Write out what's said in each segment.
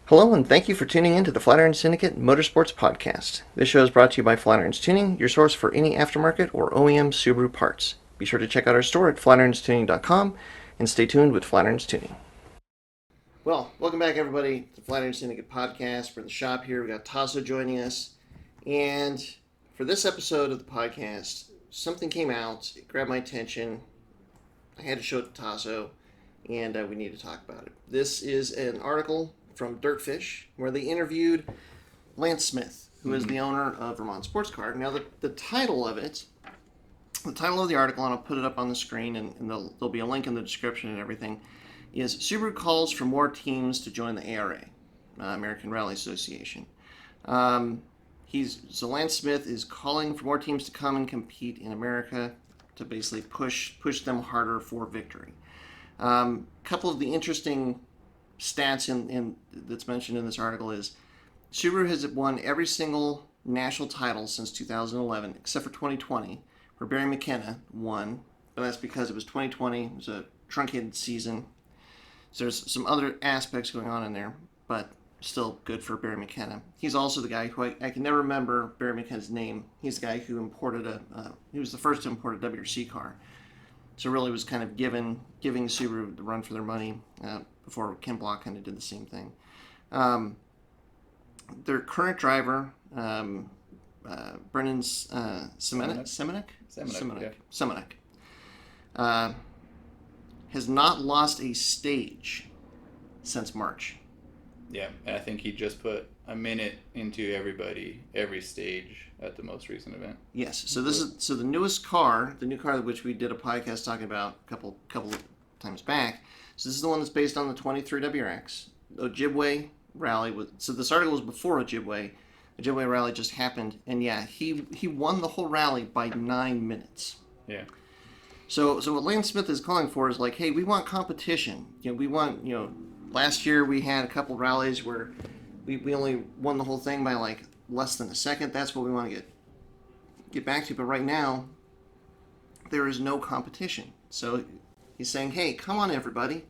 Hello, and thank you for tuning in to the Flatiron Syndicate Motorsports Podcast. This show is brought to you by Flatiron's Tuning, your source for any aftermarket or OEM Subaru parts. Be sure to check out our store at flatironstuning.com and stay tuned with Flatiron's Tuning. Well, welcome back, everybody, to the Flatiron Syndicate Podcast. We're in the shop here. We got Tasso joining us. And for this episode of the podcast, something came out, it grabbed my attention. I had to show it to Tasso, and we need to talk about it. This is an article from Dirtfish where they interviewed Lance Smith, who is the owner of Vermont Sports Car. Now, the title of it, the title of the article, and I'll put it up on the screen, and there'll be a link in the description and everything, is Subaru calls for more teams to join the ARA, American Rally Association. So Lance Smith is calling for more teams to come and compete in America to basically push them harder for victory. Couple of the interesting stats in that's mentioned in this article is Subaru has won every single national title since 2011, except for 2020, where Barry McKenna won, but that's because it was 2020. It was a truncated season. So there's some other aspects going on in there, but still good for Barry McKenna. He's also the guy who I can never remember Barry McKenna's name. He's the guy who imported he was the first to import a WRC car. So really was kind of giving Subaru the run for their money before Ken Block kind of did the same thing. Their current driver, Brennan Semenek, has not lost a stage since March. Yeah, and I think he just put a minute into every stage at the most recent event. Yes, so this is the newest car, the new car which we did a podcast talking about a couple times back. So this is the one that's based on the 23 WRX. Ojibwe rally so this article was before Ojibwe. Ojibwe rally just happened, and yeah, he won the whole rally by 9 minutes. Yeah. So what Lance Smith is calling for is like, hey, we want competition. We want, last year we had a couple rallies where we only won the whole thing by like less than a second. That's what we want to get back to. But right now, there is no competition. So he's saying, hey, come on, everybody.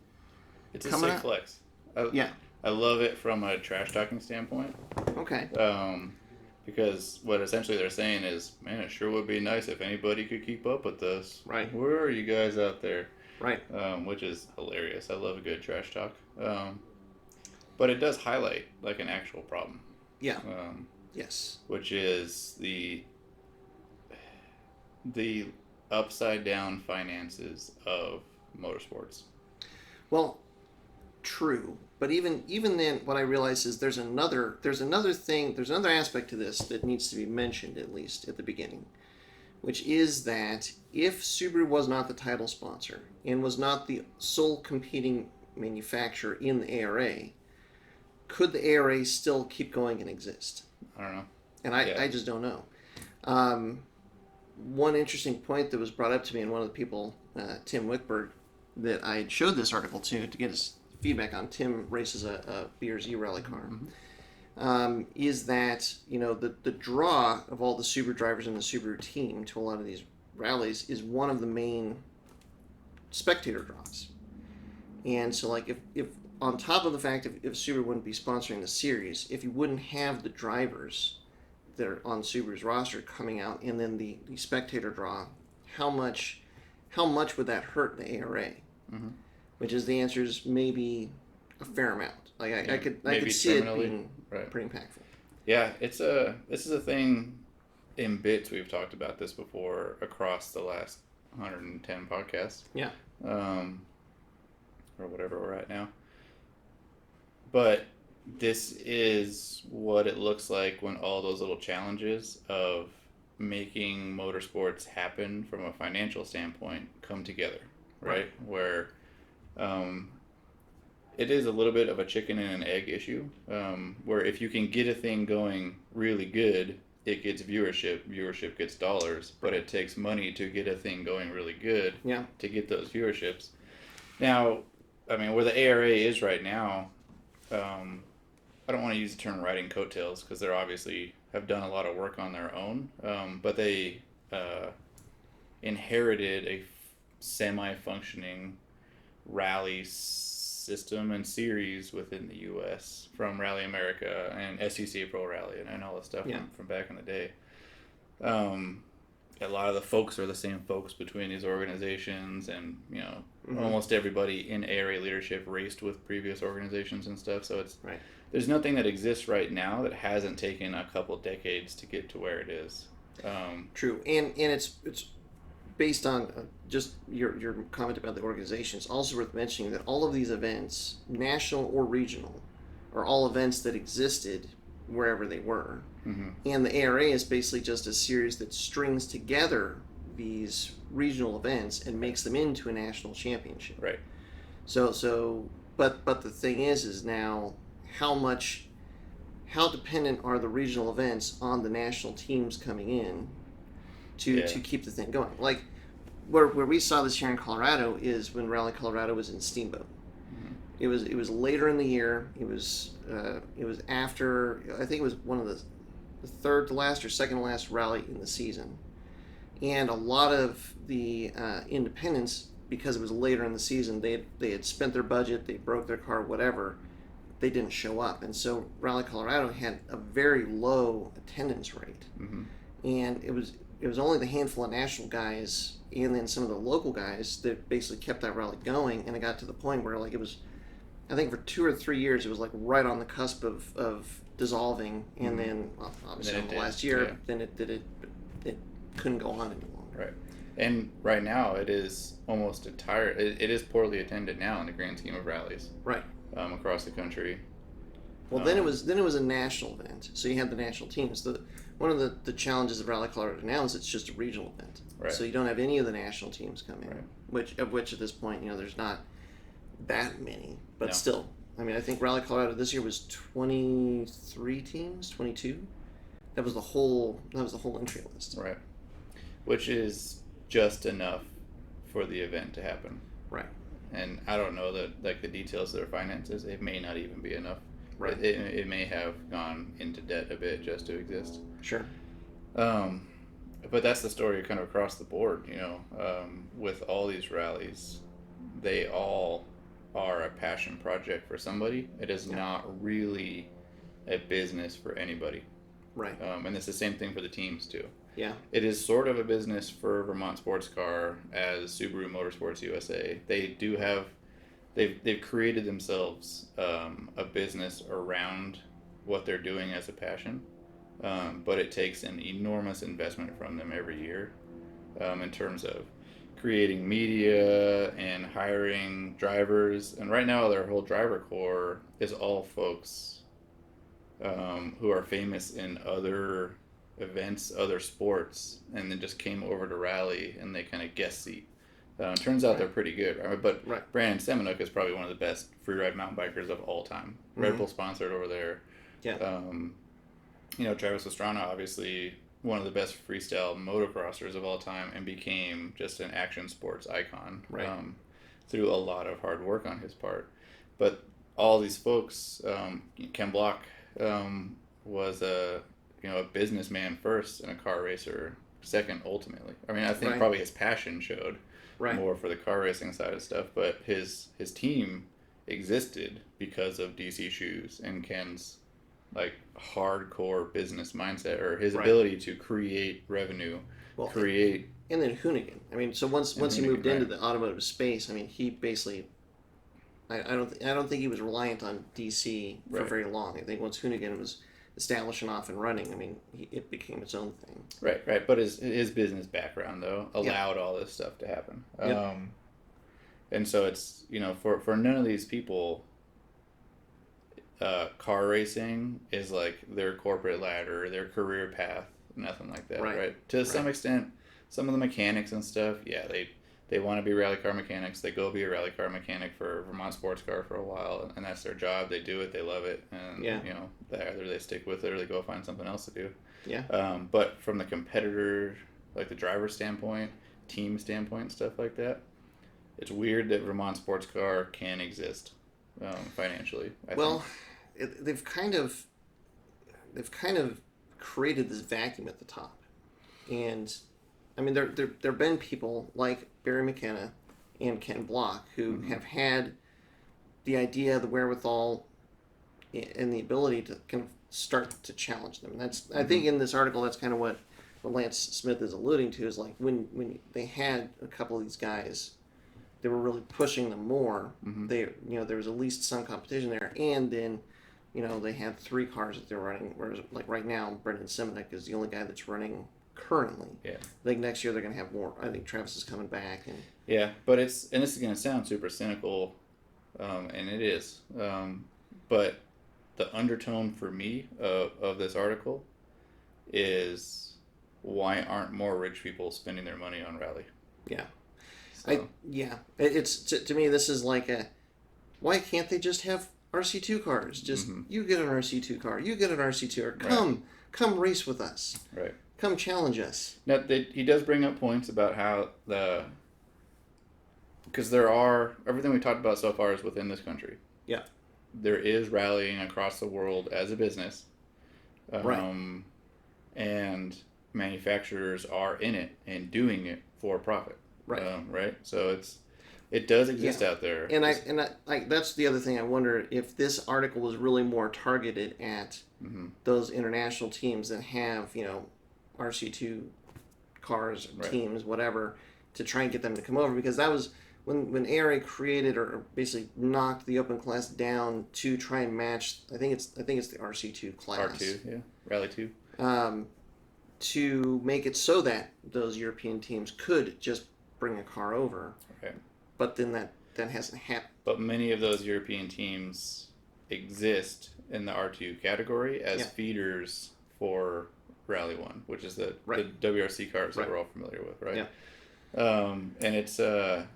It's a sick flex. I love it from a trash talking standpoint. Okay. Because what essentially they're saying is, man, it sure would be nice if anybody could keep up with us. Right. Where are you guys out there? Right. Which is hilarious. I love a good trash talk. But it does highlight like an actual problem. Yeah. Yes. Which is the upside down finances of motorsports. Well, true. But even then, what I realize is there's another aspect to this that needs to be mentioned, at least at the beginning, which is that if Subaru was not the title sponsor and was not the sole competing manufacturer in the ARA, could the ARA still keep going and exist? I don't know. And I just don't know. One interesting point that was brought up to me, and one of the people, Tim Wickberg, that I had showed this article to get his feedback on. Tim races a BRZ rally car. Mm-hmm. Is that the draw of all the Subaru drivers in the Subaru team to a lot of these rallies is one of the main spectator draws. And so like if on top of the fact if Subaru wouldn't be sponsoring the series, if you wouldn't have the drivers that are on Subaru's roster coming out and then the spectator draw, how much would that hurt the ARA? Mm-hmm. Which is the answer is maybe a fair amount. Like I could see it being pretty impactful. Yeah, this is a thing in bits. We've talked about this before across the last 110 podcasts. Yeah. Or whatever we're at now. But this is what it looks like when all those little challenges of making motorsports happen from a financial standpoint come together, right? Where it is a little bit of a chicken and an egg issue, where if you can get a thing going really good, it gets viewership gets dollars, but it takes money to get a thing going really good to get those viewerships. Now, I mean, where the ARA is right now, I don't want to use the term riding coattails because they're obviously have done a lot of work on their own, but they inherited a semi-functioning rally system and series within the U.S. from Rally America and SEC Pro Rally and all that stuff from back in the day. A lot of the folks are the same folks between these organizations, and almost everybody in ARA leadership raced with previous organizations and stuff. So it's there's nothing that exists right now that hasn't taken a couple decades to get to where it is. True, and it's based on just your comment about the organization. It's also worth mentioning that all of these events, national or regional, are all events that existed wherever they were. And the ARA is basically just a series that strings together these regional events and makes them into a national championship. Right. But the thing is now how dependent are the regional events on the national teams coming in to keep the thing going? Like where we saw this here in Colorado is when Rally Colorado was in Steamboat. It was later in the year. It was after, I think it was one of the third to last or second to last rally in the season, and a lot of the independents, because it was later in the season, they had spent their budget, they broke their car, whatever, they didn't show up, and so Rally Colorado had a very low attendance rate, and it was only the handful of national guys and then some of the local guys that basically kept that rally going, and it got to the point where like it was, I think for 2 or 3 years, it was like right on the cusp of dissolving, and then obviously in the last year, then it couldn't go on any longer. Right, and right now it is almost entire. It is poorly attended now in the grand scheme of rallies. Right. Across the country. Well, then it was a national event, so you had the national teams. One of the challenges of Rally Colorado now is it's just a regional event, so you don't have any of the national teams come in, which at this point there's not that many, but still, I mean, I think Rally Colorado this year was 23 teams, 22. That was the whole entry list. Right. Which is just enough for the event to happen. Right. And I don't know the details of their finances. It may not even be enough. Right. It may have gone into debt a bit just to exist. Sure. But that's the story kind of across the board, with all these rallies. They all are a passion project for somebody. It is not really a business for anybody. Right. And it's the same thing for the teams too. Yeah. It is sort of a business for Vermont Sports Car as Subaru Motorsports USA. They've created themselves a business around what they're doing as a passion, but it takes an enormous investment from them every year in terms of creating media and hiring drivers. And right now their whole driver corps is all folks who are famous in other events, other sports, and then just came over to rally and they kind of guest seat. Turns out they're pretty good, right? But Brandon Semenuk is probably one of the best freeride mountain bikers of all time. Red Bull sponsored over there. Yeah. Travis Pastrana, obviously one of the best freestyle motocrossers of all time, and became just an action sports icon through a lot of hard work on his part. But all these folks, Ken Block was a businessman first and a car racer second ultimately. I mean, I think probably his passion showed more for the car racing side of stuff, but his team existed because of DC Shoes and Ken's hardcore business mindset, or his ability to create revenue, and then Hoonigan. I mean, so once he moved into the automotive space, I mean, he basically, I don't think he was reliant on DC for very long. I think once Hoonigan was established and off and running, I mean, it became its own thing. Right. But his business background though allowed all this stuff to happen. And so it's for none of these people, car racing is like their corporate ladder, their career path, nothing like that, right? To some extent, some of the mechanics and stuff, they want to be rally car mechanics. They go be a rally car mechanic for Vermont Sports Car for a while, and that's their job. They do it, they love it, and either they stick with it or they go find something else to do. Yeah. But from the competitor, like the driver standpoint, team standpoint, stuff like that, it's weird that Vermont Sports Car can exist financially. I think. They've kind of created this vacuum at the top, and I mean there have been people like Barry McKenna and Ken Block who have had the idea, the wherewithal, and the ability to kind of start to challenge them. And that's I think in this article that's kind of what Lance Smith is alluding to is like when they had a couple of these guys, they were really pushing them more. They there was at least some competition there, and then they had 3 cars that they're running. Whereas like right now, Brendan Simonek is the only guy that's running currently. Yeah. I think next year they're going to have more. I think Travis is coming back, and yeah, but this is going to sound super cynical, and it is, but the undertone for me of this article is why aren't more rich people spending their money on rally? Yeah. So. It's to me this is like why can't they just have RC2 cars? Just you get an RC2 car, you get an RC2 car. Come race with us. Right. Come challenge us. Now he does bring up points about how because everything we talked about so far is within this country. Yeah. There is rallying across the world as a business. Right. And manufacturers are in it and doing it for profit. Right. Right. So it does exist out there. And I that's the other thing. I wonder if this article was really more targeted at those international teams that have RC2 cars, teams, whatever, to try and get them to come over, because that was when ARA created or basically knocked the open class down to try and match. I think it's the RC2 class. R2, yeah, Rally 2. To make it so that those European teams could just bring a car over. Okay. But then that hasn't happened. But many of those European teams exist in the R2 category as feeders for Rally 1, which is the WRC cars that we're all familiar with, right? Yeah. And it's the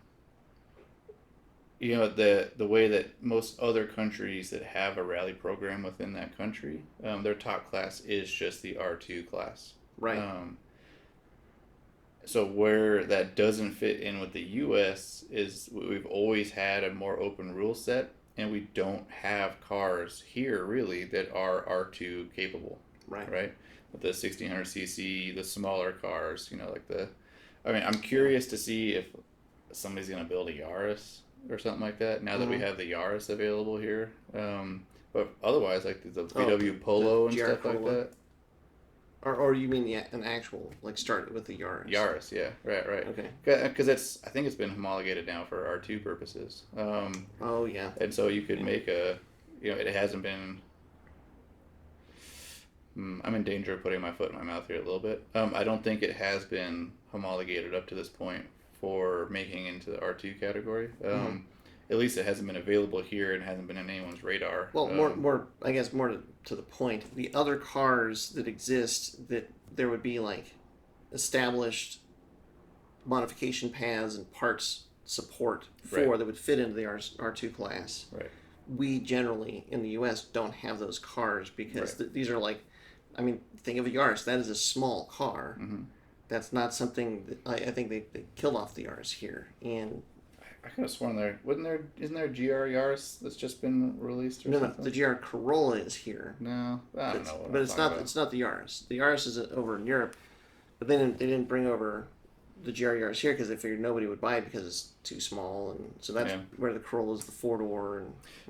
way that most other countries that have a rally program within that country, their top class is just the R2 class. Right. So where that doesn't fit in with the U.S. is we've always had a more open rule set, and we don't have cars here really that are R2 capable. Right. Right. With the 1600cc, the smaller cars, I'm curious to see if somebody's going to build a Yaris or something like that now that we have the Yaris available here. But otherwise, like the VW Polo and stuff like that. Or you mean an actual, like, start with the Yaris? Yaris, yeah. Right. Okay. Because I think it's been homologated now for R2 purposes. Oh, yeah. And so you could make it hasn't been... I'm in danger of putting my foot in my mouth here a little bit. I don't think it has been homologated up to this point for making into the R2 category. At least it hasn't been available here and hasn't been on anyone's radar. Well, more I guess more to the point, the other cars that exist, that there would be like established modification paths and parts support for that would fit into the R2 class. Right. We generally in the U.S. don't have those cars because these are like, think of a Yaris. That is a small car. That's not something that I think they killed off the Yaris here. And I could have sworn isn't there a GR Yaris that's just been released or something? No, the GR Corolla is here. No, I don't know. But it's not the Yaris. The Yaris is over in Europe, but they didn't bring over the GR Yaris here because they figured nobody would buy it because it's too small, and so that's where the Corolla is the 4-door.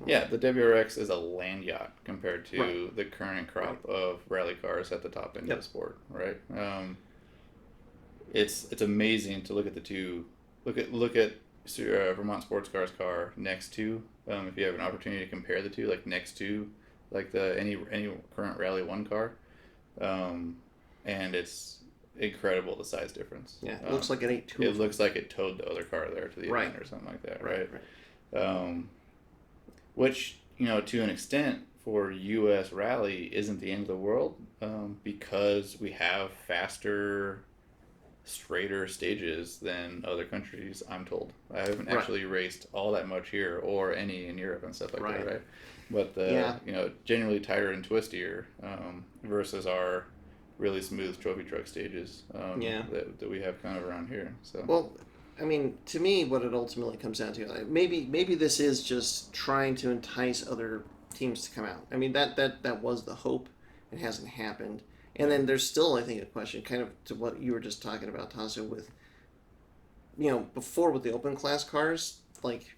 The WRX is a land yacht compared to the current crop of rally cars at the top end of the sport, right? It's amazing to look at the two. Look at Vermont Sports Cars car next to, if you have an opportunity to compare the two, like next to, like any current Rally 1 car, and it's incredible the size difference. Yeah, it looks like it ate two. It looks like it towed the other car there to the event or something like that, right? Which to an extent for U.S. Rally isn't the end of the world, because we have faster, straighter stages than other countries, I'm told. I haven't actually raced all that much here or any in Europe and stuff like that, right? But generally tighter and twistier versus our really smooth trophy truck stages that we have kind of around here. So well, to me, what it ultimately comes down to, maybe this is just trying to entice other teams to come out. That was the hope. It hasn't happened. And then there's still, I think, a question kind of to what you were just talking about, Tasso, with, before with the open class cars, like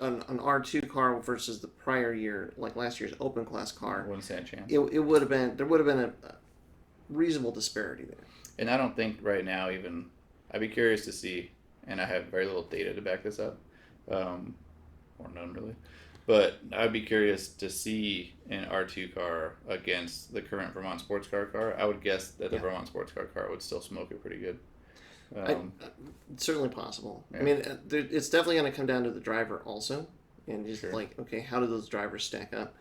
an R2 car versus the prior year, like last year's open class car, Wouldn't stand a chance. it would have been there would have been a reasonable disparity there. And I don't think right now even I'd be curious to see, and I have very little data to back this up, or none really. But I'd be curious to see an R2 car against the current Vermont sports car. I would guess that the Vermont sports car would still smoke it pretty good. It's certainly possible. Yeah. I mean, it's definitely going to come down to the driver also, and just Sure. like, okay, how do those drivers stack up?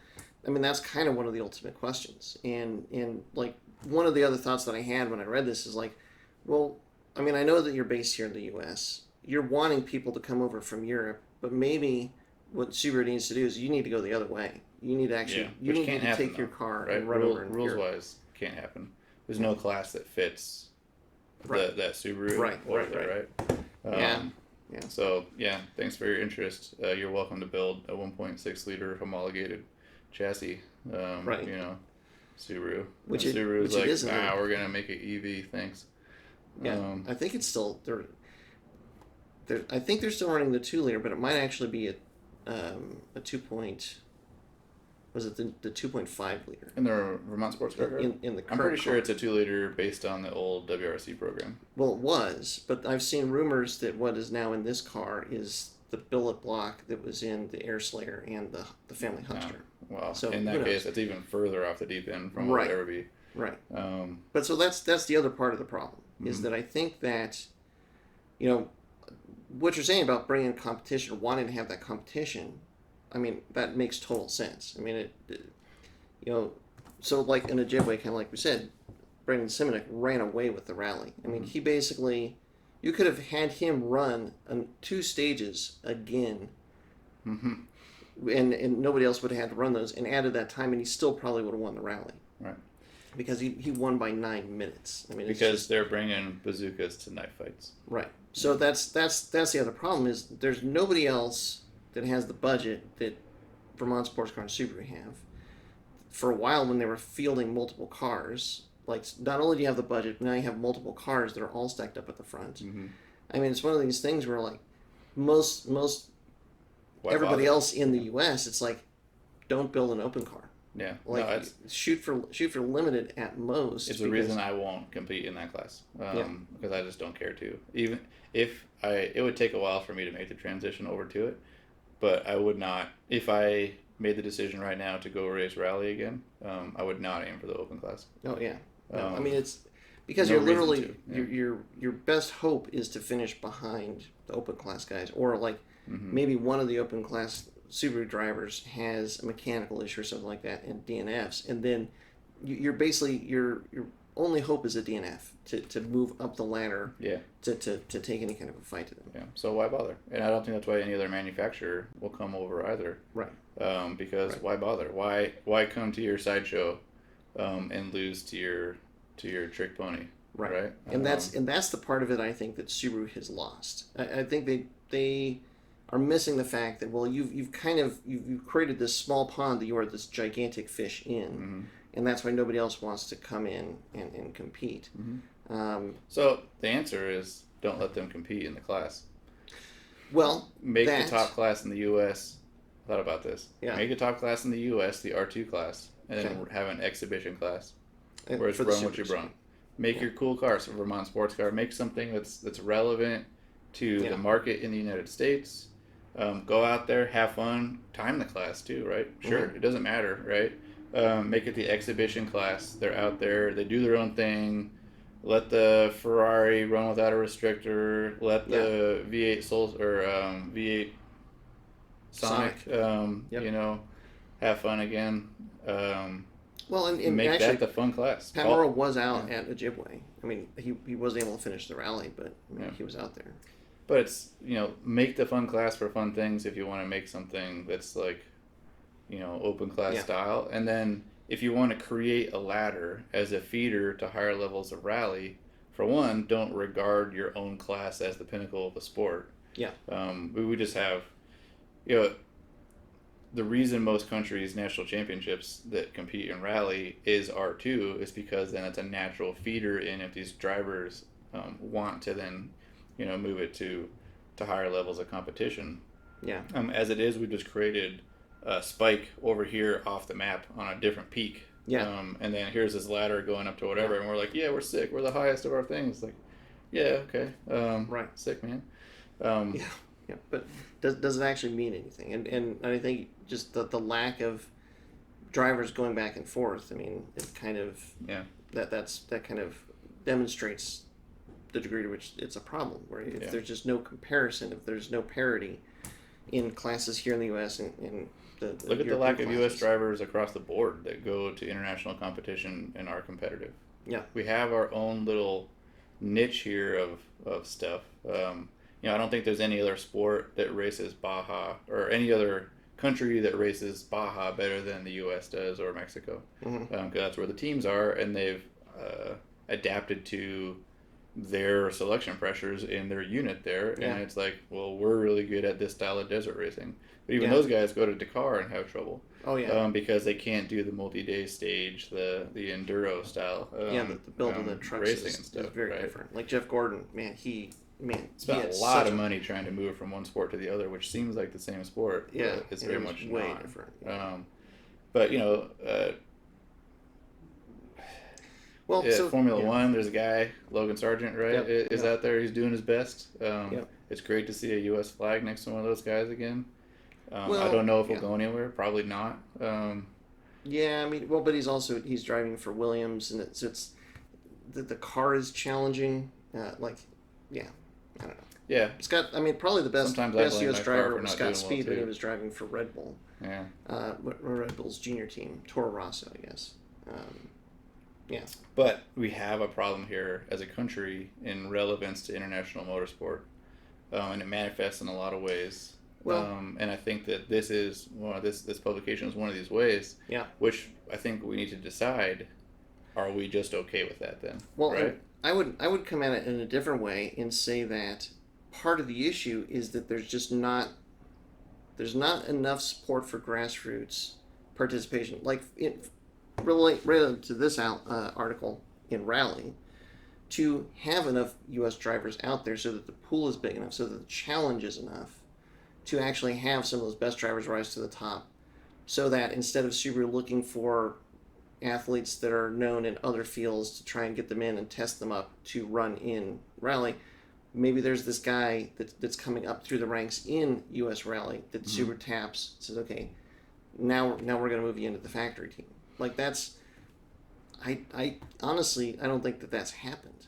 I mean, that's kind of one of the ultimate questions. And like one of the other thoughts that I had when I read this is like, well, I mean, I know that you're based here in the U.S. You're wanting people to come over from Europe, but maybe what Subaru needs to do is you need to go the other way. You need to actually you which need can't to happen, take your though, car right? and run over in Rules Europe. wise, can't happen. There's no class that fits Right. that Subaru Right, over right, there, right? Yeah. So yeah, thanks for your interest. You're welcome to build a 1.6 liter homologated chassis. Right. You know, Subaru. Which And it- Subaru's which it like, isn't. nah, we're gonna make it EV. Thanks. Yeah, I think it's still I think they're still running the 2 liter, but it might actually be a 2 point. Was it the 2.5 liter In the Vermont sports car. in the current? I'm pretty sure car. it's a 2 liter based on the old WRC program. Well, it was, but I've seen rumors that what is now in this car is the billet block that was in the Air Slayer and the Family Huckster. Wow. So, in who that knows? case, that's even further off the deep end from what Right. it would ever be. Right. Um, But so that's the other part of the problem is Mhm. that I think that, you know, what you're saying about bringing competition, wanting to have that competition, I mean that makes total sense. I mean you know, so like in Ojibwe, kind of like we said, Brandon Simonek ran away with the rally. I mean, he basically, you could have had him run 2 stages again, mhm. and nobody else would have had to run those, and added that time, and he still probably would have won the rally. Right. Because he won by 9 minutes. I mean, it's Because just, they're bringing bazookas to knife fights. right. So that's the other problem is there's nobody else that has the budget that Vermont Sports Car and Subaru have. For a while, when they were fielding multiple cars, like not only do you have the budget, but now you have multiple cars that are all stacked up at the front. Mm-hmm. I mean, it's one of these things where like most Why everybody bother? else in the U.S., it's like don't build an open car. Yeah. Like No, it's shoot for limited at most. the reason I won't compete in that class. Because I just don't care to. Even if it would take a while for me to make the transition over to it, but I would not, if I made the decision right now to go race rally again, I would not aim for the open class. Oh yeah. No, I Um, mean it's because no you're reason literally to, yeah. your best hope is to finish behind the open class guys, or like Mhm. maybe one of the open class Subaru drivers has a mechanical issue or something like that and DNFs, and then you're basically your only hope is a DNF to move up the ladder Yeah. to take any kind of a fight to them. Yeah. So why bother? And I don't think that's why any other manufacturer will come over either. Right. Because Right. why bother? Why come to your sideshow, and lose to your trick pony? Right. And that's the part of it I think that Subaru has lost. I think they are missing the fact that well you've created this small pond that you are this gigantic fish in, Mhm. and that's why nobody else wants to come in and compete. Mhm. So the answer is don't let them compete in the class. Well, Make that, the top class in the U.S. Thought about this. Yeah. Make the top class in the U.S. the R2 class, and then Okay. have an exhibition class and where it's for the run what you Supers. run. Make Yeah. your cool car, so Vermont sports car. Make something that's relevant to Yeah. the market in the United States. Go out there, have fun, time the class too, right? Sure, Mhm. it doesn't matter, right? Make it the exhibition class. They're out there, they do their own thing. Let the Ferrari run without a restrictor. Let the V8 Souls or V8 Sonic, Yep. have fun again. Well, and Make actually, that the fun class. Pat Morrow was out at Ojibwe. I mean, he wasn't able to finish the rally, but I mean, Yeah. he was out there. But it's, make the fun class for fun things if you want to make something that's like, open class Yeah. style. And then if you want to create a ladder as a feeder to higher levels of rally, for one, don't regard your own class as the pinnacle of the sport. Yeah. We just have, the reason most countries' national championships that compete in rally is R2 is because then it's a natural feeder in if these drivers want to then, move it to higher levels of competition. Yeah. As it is, we just created a spike over here off the map on a different peak. Yeah. And then here's this ladder going up to whatever, Yeah. and we're like, yeah, we're sick. We're the highest of our things. Like, yeah, okay. Right. Sick, man. Yeah. Yeah. But does it actually mean anything? And I think just the lack of drivers going back and forth. I mean, it kind of that kind of demonstrates the degree to which it's a problem. Where if there's just no comparison, if there's no parity in classes here in the U.S. and look at the lack of U.S. drivers across the board that go to international competition and are competitive. Yeah, we have our own little niche here of stuff. I don't think there's any other sport that races Baja or any other country that races Baja better than the U.S. does or Mexico, because that's where the teams are, and they've adapted to their selection pressures in their unit there, and it's like, well, we're really good at this style of desert racing, but even those guys go to Dakar and have trouble. Because they can't do the multi-day stage, the enduro style. The build of the trucks racing and stuff, is very different. Like Jeff Gordon, spent a lot of money trying to move from one sport to the other, which seems like the same sport. Yeah, but it's very much way not. Different. But so Formula One, there's a guy, Logan Sargent, right? Is out there. He's doing his best. It's great to see a U.S. flag next to one of those guys again. I don't know if we'll go anywhere. Probably not. But he's driving for Williams, and it's the car is challenging. I don't know. Yeah. Scott, probably the best U.S. driver was Scott Speed when he was driving for Red Bull. Yeah. Red Bull's junior team, Toro Rosso, I guess. But we have a problem here as a country in relevance to international motorsport, and it manifests in a lot of ways. And I think that this publication is one of these ways. Yeah. Which I think we need to decide: are we just okay with that then? Well, right? I would come at it in a different way and say that part of the issue is that there's not enough support for grassroots participation. Like related to this article in Rally, to have enough U.S. drivers out there so that the pool is big enough, so that the challenge is enough to actually have some of those best drivers rise to the top, so that instead of Subaru looking for athletes that are known in other fields to try and get them in and test them up to run in Rally, maybe there's this guy that's coming up through the ranks in U.S. Rally that Subaru taps, says, okay, now we're going to move you into the factory team. Like that's, I honestly, I don't think that's happened.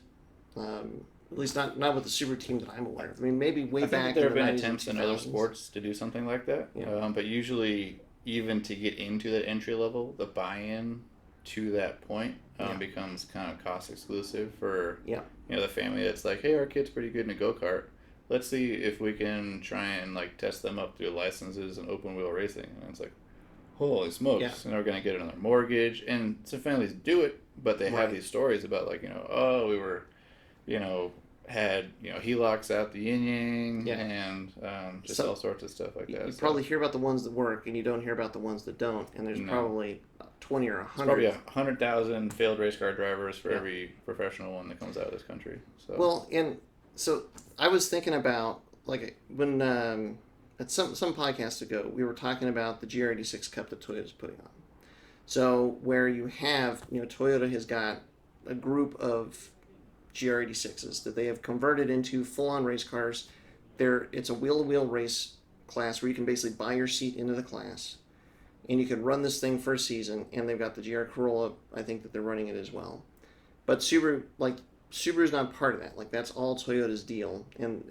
At least not with the Subaru team that I'm aware of. Maybe way back. There have been attempts in other sports to do something like that, but usually, even to get into the entry level, the buy-in to that point becomes kind of cost exclusive for the family that's like, hey, our kid's pretty good in a go-kart. Let's see if we can try and test them up through licenses and open wheel racing. And it's like, holy smokes! And they're going to get another mortgage. And some families do it, but they have these stories about we were, had HELOCs out the yin yang and just all sorts of stuff like that. You probably hear about the ones that work, and you don't hear about the ones that don't. And there's probably 20 or 100. Probably 100,000 failed race car drivers for every professional one that comes out of this country. So so I was thinking about when at some podcast ago we were talking about the GR86 Cup that Toyota's putting on. So where you have Toyota has got a group of GR86s that they have converted into full-on race cars. It's a wheel-to-wheel race class where you can basically buy your seat into the class, and you can run this thing for a season. And they've got the GR Corolla, I think that they're running it as well. But Subaru's not part of that. That's all Toyota's deal. And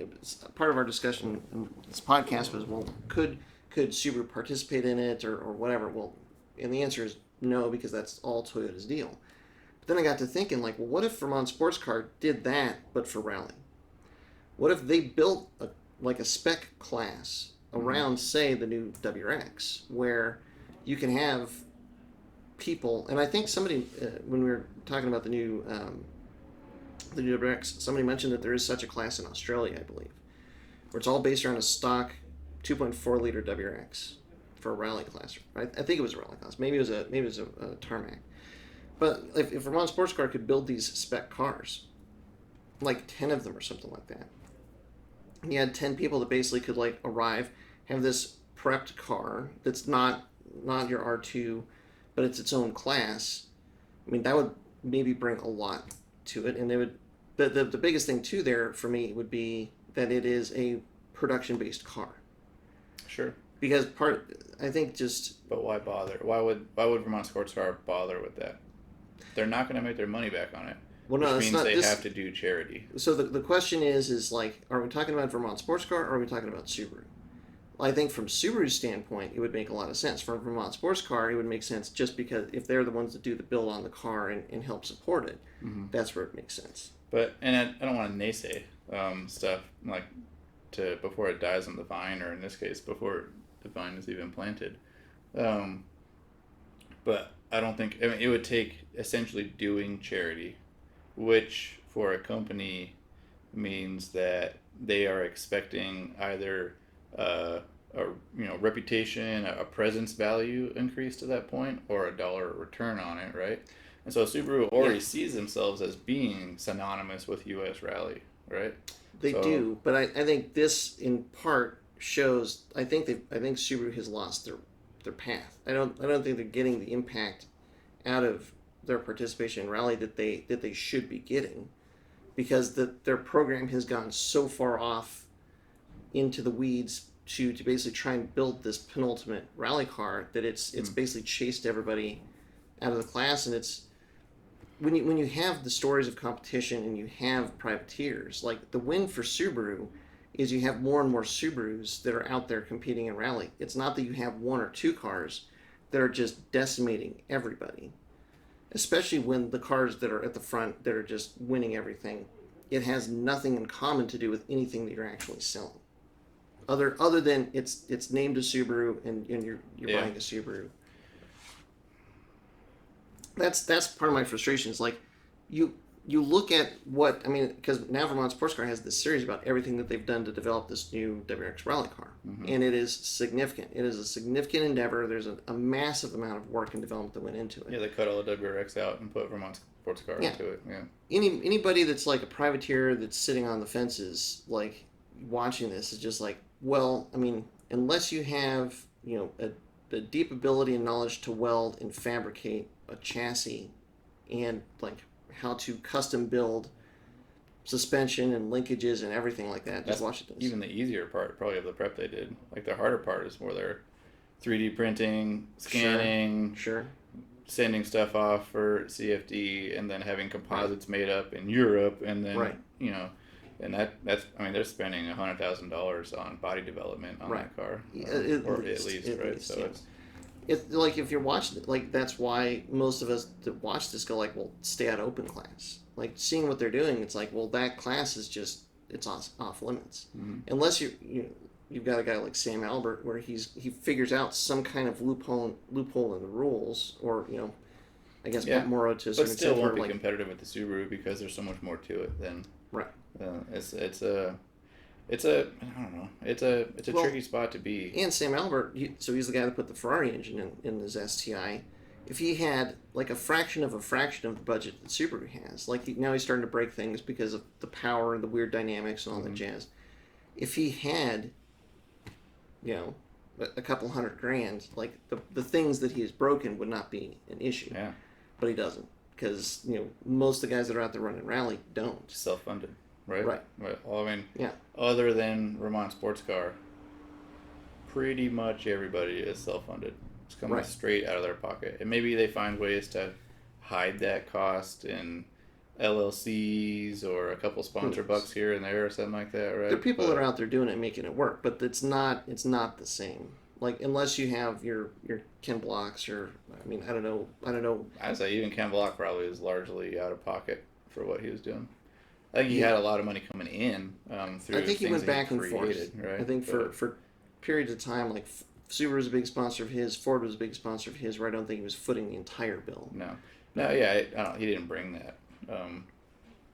part of our discussion in this podcast was, well, could Subaru participate in it or whatever? Well, and the answer is no, because that's all Toyota's deal. Then I got to thinking, what if Vermont Sports Car did that, but for rally? What if they built a spec class around, say, the new WRX, where you can have people, and I think somebody, when we were talking about the new WRX, somebody mentioned that there is such a class in Australia, I believe, where it's all based around a stock 2.4 liter WRX for a rally class. Right? I think it was a rally class. Maybe it was a tarmac. But if Vermont Sports Car could build these spec cars, 10 of them or something like that, and you had 10 people that basically could arrive, have this prepped car that's not your R2, but it's its own class. I mean, that would maybe bring a lot to it, and they would. The biggest thing too there for me would be that it is a production based car. Sure. Because I think just. But why bother? Why would Vermont Sports Car bother with that? They're not going to make their money back on it. Well, no, which it's means not. they have to do charity. So the question is like, are we talking about Vermont Sports Car or are we talking about Subaru? I think from Subaru's standpoint, it would make a lot of sense. From Vermont Sports Car, it would make sense just because if they're the ones that do the build on the car and help support it, that's where it makes sense. But I don't want to naysay stuff like before it dies on the vine, or in this case, before the vine is even planted. But I don't think it would take essentially doing charity, which for a company means that they are expecting either a reputation, a presence value increase to that point, or a dollar return on it, right? And so Subaru already sees themselves as being synonymous with U.S. Rally, right? They do, but I think this in part shows. I think Subaru has lost their path. I don't think they're getting the impact out of their participation in Rally that they should be getting, because their program has gone so far off into the weeds to basically try and build this penultimate rally car that it's basically chased everybody out of the class. And it's when you have the stories of competition and you have privateers, like the win for Subaru is you have more and more Subarus that are out there competing in rally. It's not that you have one or two cars that are just decimating everybody, especially when the cars that are at the front that are just winning everything, it has nothing in common to do with anything that you're actually selling. Other than it's named a Subaru and you're buying a Subaru. That's part of my frustration. Is like you look at what I mean, because now Vermont Sports Car has this series about everything that they've done to develop this new WRX rally car, and it is significant. It is a significant endeavor. There's a massive amount of work and development that went into it. Yeah, they cut all the WRX out and put Vermont Sports Car into it. Yeah. Anybody that's like a privateer that's sitting on the fences, like watching this, is just like, well, I mean, unless you have a deep ability and knowledge to weld and fabricate a chassis, and like how to custom build suspension and linkages and everything like that. Just watch it. Even the easier part, probably, of the prep they did. Like the harder part is more their 3D printing, scanning, sure, sending stuff off for CFD, and then having composites made up in Europe, and then and that's they're spending $100,000 on body development on that car, or at least, right? So it's like if you're watching it, like that's why most of us that watch this go like, well, stay out of open class. Like seeing what they're doing, it's like, well, that class is just it's off limits unless you've got a guy like Sam Albert where he figures out some kind of loophole in the rules, or I guess Pat Morrow to a certain extent. But still won't be competitive with the Subaru because there's so much more to it than it's a I don't know. It's a tricky spot to be. And Sam Albert, so he's the guy that put the Ferrari engine in his STI. If he had like a fraction of the budget that Subaru has, like now he's starting to break things because of the power and the weird dynamics and all that jazz. If he had, a couple $100,000, like the things that he has broken would not be an issue. Yeah. But he doesn't, because most of the guys that are out there running rally don't. Self-funded. Right. Well, I mean, yeah. Other than Vermont Sports Car, pretty much everybody is self-funded. It's coming straight out of their pocket, and maybe they find ways to hide that cost in LLCs or a couple sponsor bucks here and there or something like that, right? There are people that are out there doing it and making it work, but it's not the same. Like unless you have your Ken Blocks, or I don't know. I'd say even Ken Block probably is largely out of pocket for what he was doing. I think he had a lot of money coming in through. I think he went back and forth. Right? I think for periods of time, like Subaru was a big sponsor of his, Ford was a big sponsor of his, where I don't think he was footing the entire bill. No, yeah, he didn't bring that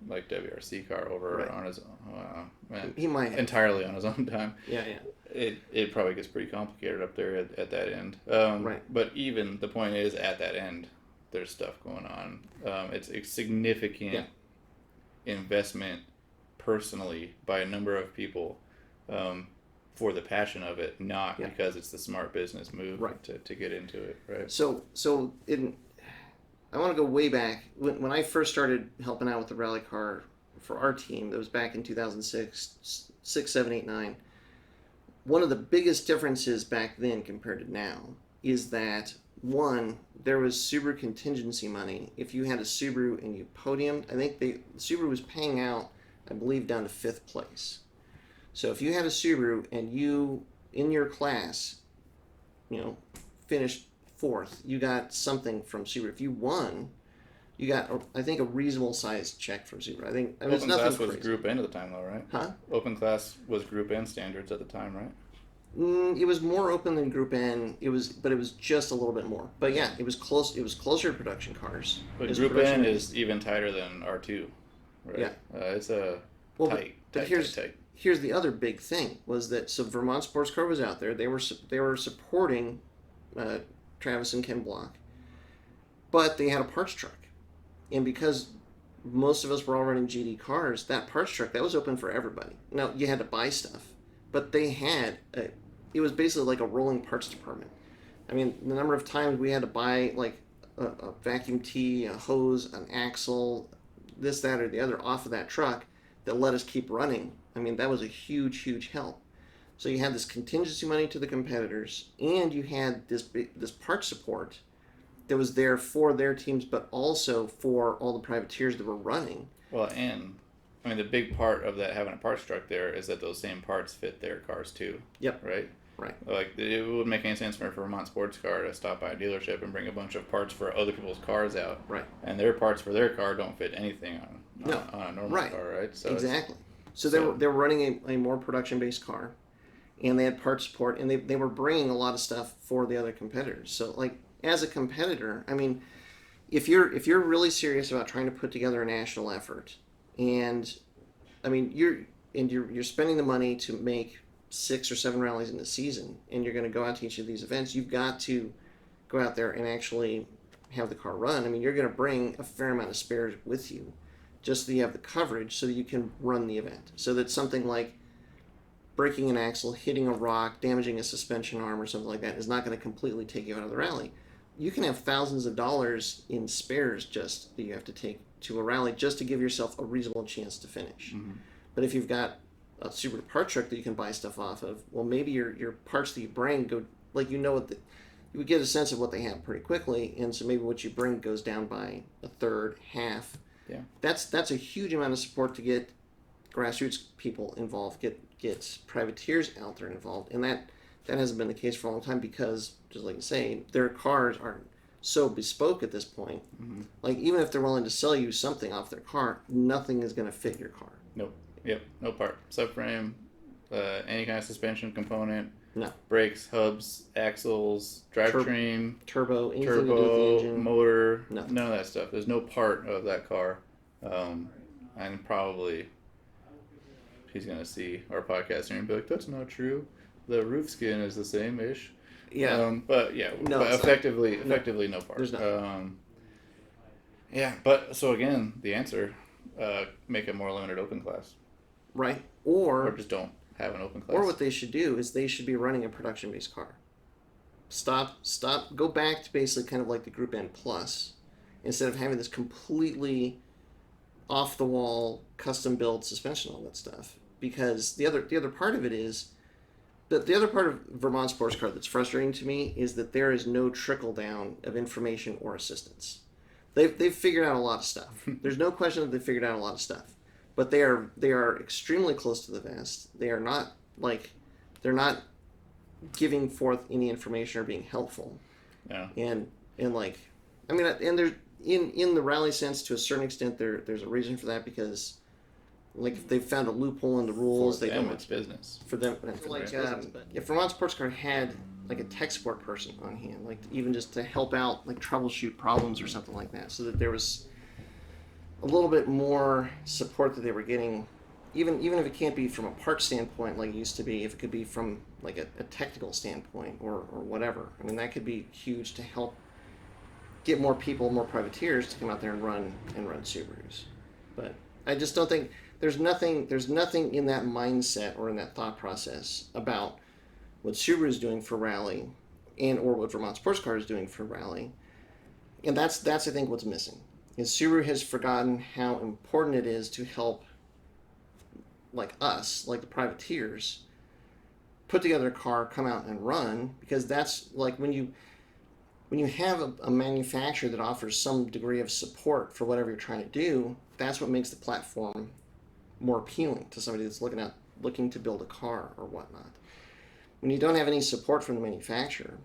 like WRC car over on his own. He might have. Entirely on his own time. Yeah. It probably gets pretty complicated up there at that end. But even the point is, at that end, there's stuff going on. It's a significant investment personally by a number of people for the passion of it, not Yeah. because it's the smart business move Right. to get into it, right? I want to go way back. When I first started helping out with the rally car for our team, that was back in 2006, 6, 7, 8, 9. One of the biggest differences back then compared to now is that, one, there was Subaru contingency money. If you had a Subaru and you podiumed, I think Subaru was paying out, I believe, down to 5th place. So if you had a Subaru and you, in your class, finished 4th, you got something from Subaru. If you won, you got, I think, a reasonable sized check from Subaru. I mean, Open nothing class was crazy. Group N at the time, though, right? Huh? Open class was Group N standards at the time, right? It was more open than Group N. But it was just a little bit more. But yeah, it was close. It was closer to production cars. But Group N is even tighter than R2, right? Yeah. It's a tight. Here's the other big thing was that Vermont Sports Car was out there. They were supporting Travis and Ken Block, but they had a parts truck, and because most of us were all running GD cars, that parts truck that was open for everybody. Now you had to buy stuff, but they had it was basically like a rolling parts department. I mean, the number of times we had to buy like a vacuum tee, a hose, an axle, this, that, or the other off of that truck that let us keep running. I mean, that was a huge, huge help. So you had this contingency money to the competitors, and you had this part support that was there for their teams, but also for all the privateers that were running. Well, and I mean, the big part of that having a parts truck there is that those same parts fit their cars too. Yep. Right. Right. Like, it wouldn't make any sense for a Vermont sports car to stop by a dealership and bring a bunch of parts for other people's cars out. Right. And their parts for their car don't fit anything on a normal right. car, right? So exactly. So they were running a more production based car, and they had part support, and they were bringing a lot of stuff for the other competitors. So like as a competitor, I mean, if you're really serious about trying to put together a national effort, and I mean you're spending the money to make 6 or 7 rallies in the season, and you're going to go out to each of these events, you've got to go out there and actually have the car run. I mean, you're going to bring a fair amount of spares with you, just so you have the coverage so that you can run the event. So that something like breaking an axle, hitting a rock, damaging a suspension arm or something like that is not going to completely take you out of the rally. You can have thousands of dollars in spares just that you have to take to a rally just to give yourself a reasonable chance to finish. Mm-hmm. But if you've got a Subaru part truck that you can buy stuff off of, well, maybe your parts that you bring go, like, you would get a sense of what they have pretty quickly, and so maybe what you bring goes down by a third, half. Yeah. That's a huge amount of support to get grassroots people involved, get privateers out there involved, and that hasn't been the case for a long time because, just like you say, their cars are so bespoke at this point. Mm-hmm. Like, even if they're willing to sell you something off their car, nothing is going to fit your car. Nope. Yep. No part. Subframe, any kind of suspension component. No. Brakes, hubs, axles, drivetrain, turbo, anything to do with the engine, motor, nothing. None of that stuff. There's no part of that car. And probably he's going to see our podcast and be like, that's not true. The roof skin is the same-ish. Yeah. But yeah, no, but effectively no part. There's nothing. Yeah, but so again, the answer, make a more limited open class. Right. Or just don't have an open class. Or what they should do is they should be running a production-based car. Stop, go back to basically kind of like the Group N Plus, instead of having this completely off-the-wall, custom-built suspension, all that stuff. Because the other part of it is, the other part of Vermont Sports Car that's frustrating to me is that there is no trickle-down of information or assistance. They've figured out a lot of stuff. There's no question that they've figured out a lot of stuff. But they are extremely close to the vest. They are not they're not giving forth any information or being helpful. Yeah. And like, I mean, and there's in the rally sense, to a certain extent, there's a reason for that, because like if they've found a loophole in the rules, for they them, don't. it's business. For them, like if Vermont Sports Car had like a tech support person on hand, like even just to help out, like troubleshoot problems or something like that, so that there was a little bit more support that they were getting, even if it can't be from a part standpoint like it used to be, if it could be from like a technical standpoint or whatever. I mean, that could be huge to help get more people, more privateers to come out there and run Subarus. But I just don't think there's nothing in that mindset or in that thought process about what Subaru is doing for rally, and or what Vermont Sports Car is doing for rally, and that's I think what's missing. Is Subaru has forgotten how important it is to help, like us, like the privateers, put together a car, come out and run, because that's like when you have a manufacturer that offers some degree of support for whatever you're trying to do, that's what makes the platform more appealing to somebody that's looking to build a car or whatnot. When you don't have any support from the manufacturer,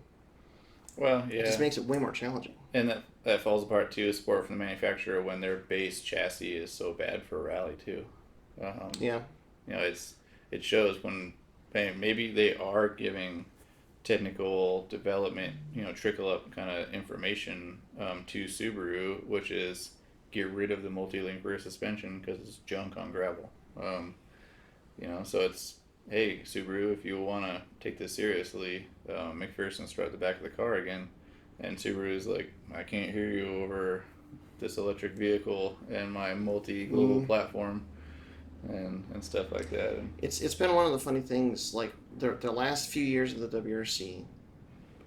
well, yeah, it just makes it way more challenging. And that falls apart too. Support from the manufacturer when their base chassis is so bad for rally too. Yeah. You know, it shows when maybe they are giving technical development, trickle up kind of information to Subaru, which is get rid of the multi-link rear suspension because it's junk on gravel. So it's, hey, Subaru, if you want to take this seriously, McPherson strut the back of the car again. And Subaru's like, I can't hear you over this electric vehicle and my multi-global platform and stuff like that. It's been one of the funny things, like the last few years of the WRC,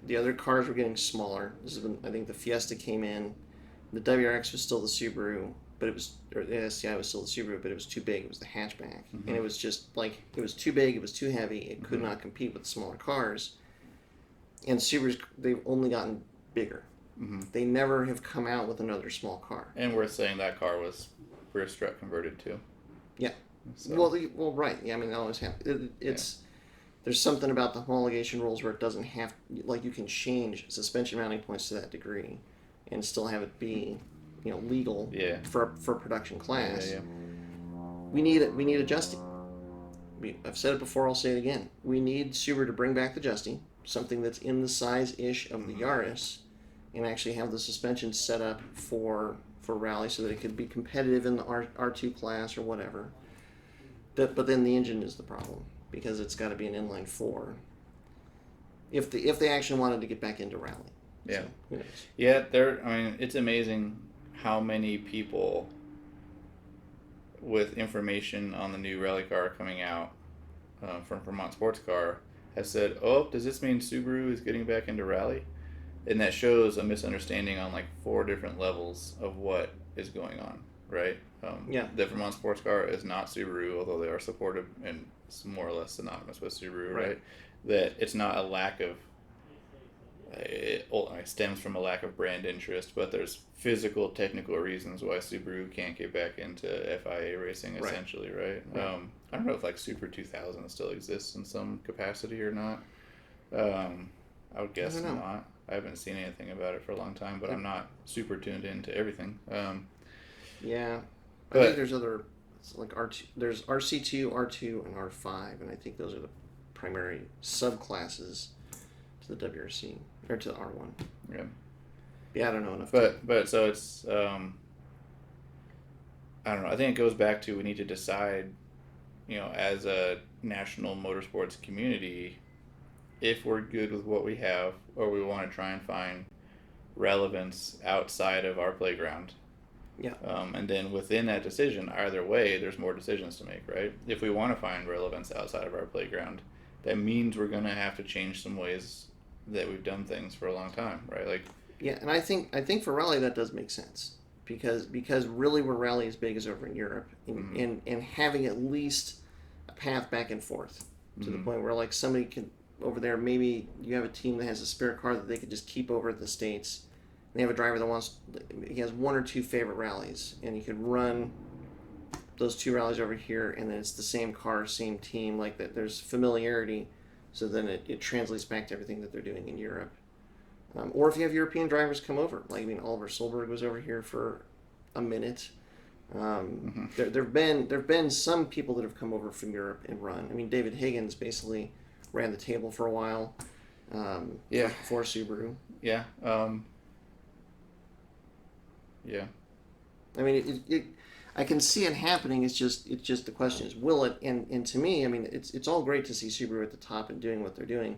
the other cars were getting smaller. I think the Fiesta came in, the WRX was still the Subaru, but the STI was still the Subaru, but it was too big. It was the hatchback, and it was just like, it was too big, it was too heavy, it could not compete with the smaller cars. And Subarus, they've only gotten bigger. They never have come out with another small car. And we're saying that car was rear strut converted too. Yeah. So. Well, right. Yeah, I mean, it always happens. There's something about the homologation rules where it doesn't have, like, you can change suspension mounting points to that degree and still have it be, legal for production class. Yeah. We need adjusting. I've said it before, I'll say it again. We need Subaru to bring back the adjusting, something that's in the size-ish of the Yaris, and actually have the suspension set up for rally so that it could be competitive in the R2 class or whatever. But then the engine is the problem, because it's got to be an inline 4 if they actually wanted to get back into rally. Yeah. So, who knows? Yeah, it's amazing how many people with information on the new rally car coming out from Vermont Sports Car has said, oh, does this mean Subaru is getting back into rally? And that shows a misunderstanding on like 4 different levels of what is going on, right? The Vermont Sports Car is not Subaru, although they are supported and more or less synonymous with Subaru, right? That it's not a lack of, it stems from a lack of brand interest, but there's physical, technical reasons why Subaru can't get back into FIA racing, essentially, right? I don't know if like Super 2000 still exists in some capacity or not. I would guess not. I haven't seen anything about it for a long time, but I'm not super tuned into everything. Yeah. I think there's other, like R2, there's RC2, R2, and R5, and I think those are the primary subclasses to the WRC, or to the R1. Yeah. Yeah, I don't know enough. But so it's, I don't know, I think it goes back to we need to decide, as a national motorsports community, if we're good with what we have, or we want to try and find relevance outside of our playground. Yeah. And then within that decision, either way, there's more decisions to make, right? If we want to find relevance outside of our playground, that means we're going to have to change some ways that we've done things for a long time, right? Like, yeah, and I think for rally that does make sense, because really where rally is big is over in Europe, and having at least a path back and forth to the point where, like, somebody can over there, maybe you have a team that has a spare car that they could just keep over at the States. They have a driver that he has 1 or 2 favorite rallies, and he could run those 2 rallies over here, and then it's the same car, same team, like that. There's familiarity, so then it translates back to everything that they're doing in Europe. Or if you have European drivers come over, like, I mean, Oliver Solberg was over here for a minute. There've been some people that have come over from Europe and run. I mean, David Higgins basically ran the table for a while. For Subaru. Yeah. Yeah. I mean, I can see it happening. It's just the question is, will it? And to me, I mean, it's all great to see Subaru at the top and doing what they're doing,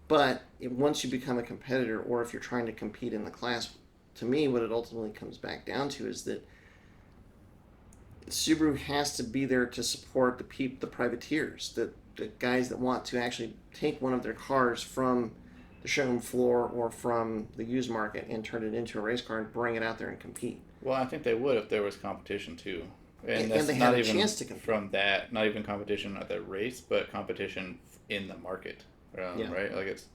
but once you become a competitor, or if you're trying to compete in the class, to me, what it ultimately comes back down to is that Subaru has to be there to support the privateers, the guys that want to actually take one of their cars from the showroom floor or from the used market and turn it into a race car and bring it out there and compete. Well, I think they would if there was competition too, And that's they not had a even chance to compete. from that. Not even competition at the race, but competition in the market, Yeah. right? Like it's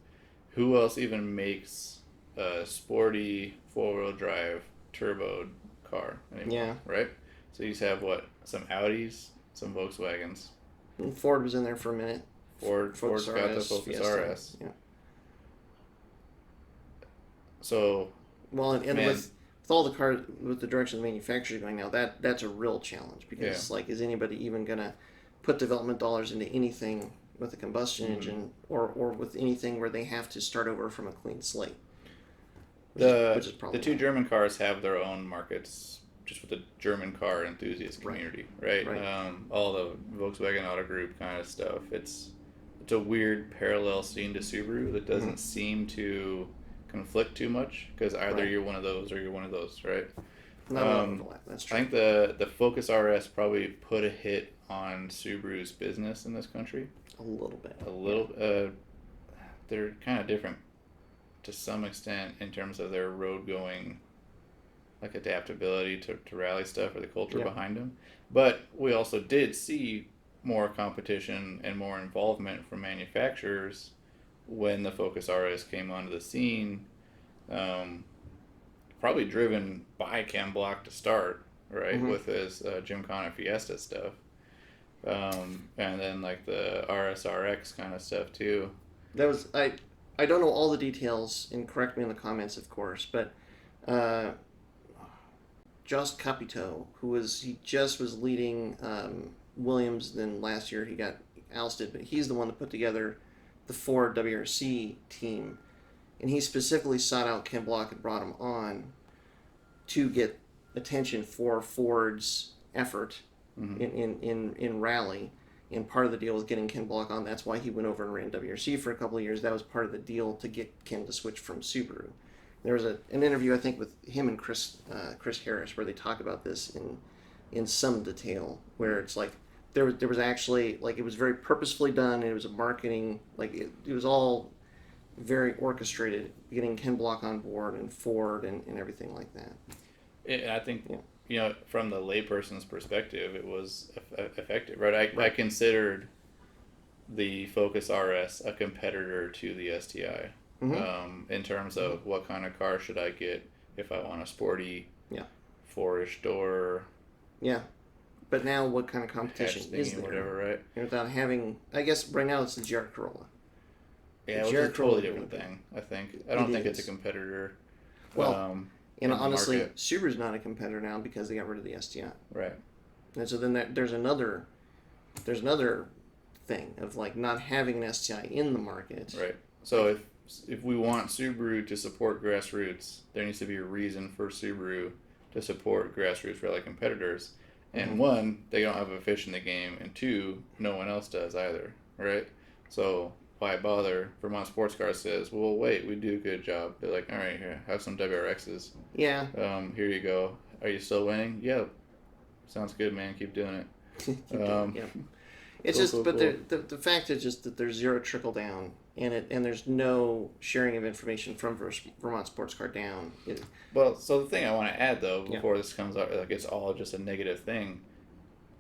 who else even makes a sporty 4-wheel drive turbo car anymore, Yeah. right? So you just have what some Audis, some Volkswagens. And Ford was in there for a minute. Ford's got the Focus Fiesta. RS. Yeah. So Well, and man, with all the cars, with the direction the manufacturer's going now, that's a real challenge because Yeah. like, is anybody even gonna put development dollars into anything with a combustion engine or with anything where they have to start over from a clean slate? Which is the two German cars have their own markets just with the German car enthusiast community, right? Right. All the Volkswagen Auto Group kind of stuff. It's a weird parallel scene to Subaru that doesn't seem to conflict too much because either Right. you're one of those or you're one of those, right? Not a lot of overlap. That's I true. think the Focus RS probably put a hit on Subaru's business in this country. A little bit. A little. They're kind of different to some extent in terms of their road going, like adaptability to rally stuff or the culture Yeah. behind them. But we also did see more competition and more involvement from manufacturers when the Focus RS came onto the scene. Probably driven by Ken Block to start, right, with his Gymkhana Fiesta stuff. And then like the RSRX kind of stuff too. That was I don't know all the details, and correct me in the comments, of course, but Jost Capito, he just was leading Williams, then last year he got ousted, but he's the one that put together the Ford WRC team, and he specifically sought out Ken Block and brought him on to get attention for Ford's effort in rally. And part of the deal was getting Ken Block on. That's why he went over and ran WRC for a couple of years. That was part of the deal to get Ken to switch from Subaru. There was an interview, I think, with him and Chris Harris where they talk about this in some detail, where it's like there was actually, like, it was very purposefully done. It was a marketing, like it was all very orchestrated, getting Ken Block on board and Ford and everything like that. I think from the layperson's perspective, it was effective, right? I considered the Focus RS a competitor to the STI in terms of what kind of car should I get if I want a sporty, four-ish door. Yeah, but now what kind of competition is there? Whatever, right? Without having, I guess right now it's the GR Corolla. Yeah, which is a totally different thing. I don't think it's a competitor. Well, and honestly, market. Subaru's not a competitor now because they got rid of the STI. Right. And so then there's another thing of like not having an STI in the market. Right. So if we want Subaru to support grassroots, there needs to be a reason for Subaru to support grassroots rally competitors. And one, they don't have a fish in the game, and two, no one else does either. Right. So why bother? Vermont Sports Car says, well, wait, we do a good job. They're like, all right, here, have some WRXs. Yeah. Here you go. Are you still winning? Yeah. Sounds good, man. Keep doing it. Yeah. It's cool, but cool. The fact is just that there's zero trickle down, and there's no sharing of information from Vermont Sports Car down. Well, so the thing I want to add though, before this comes out, like it's all just a negative thing.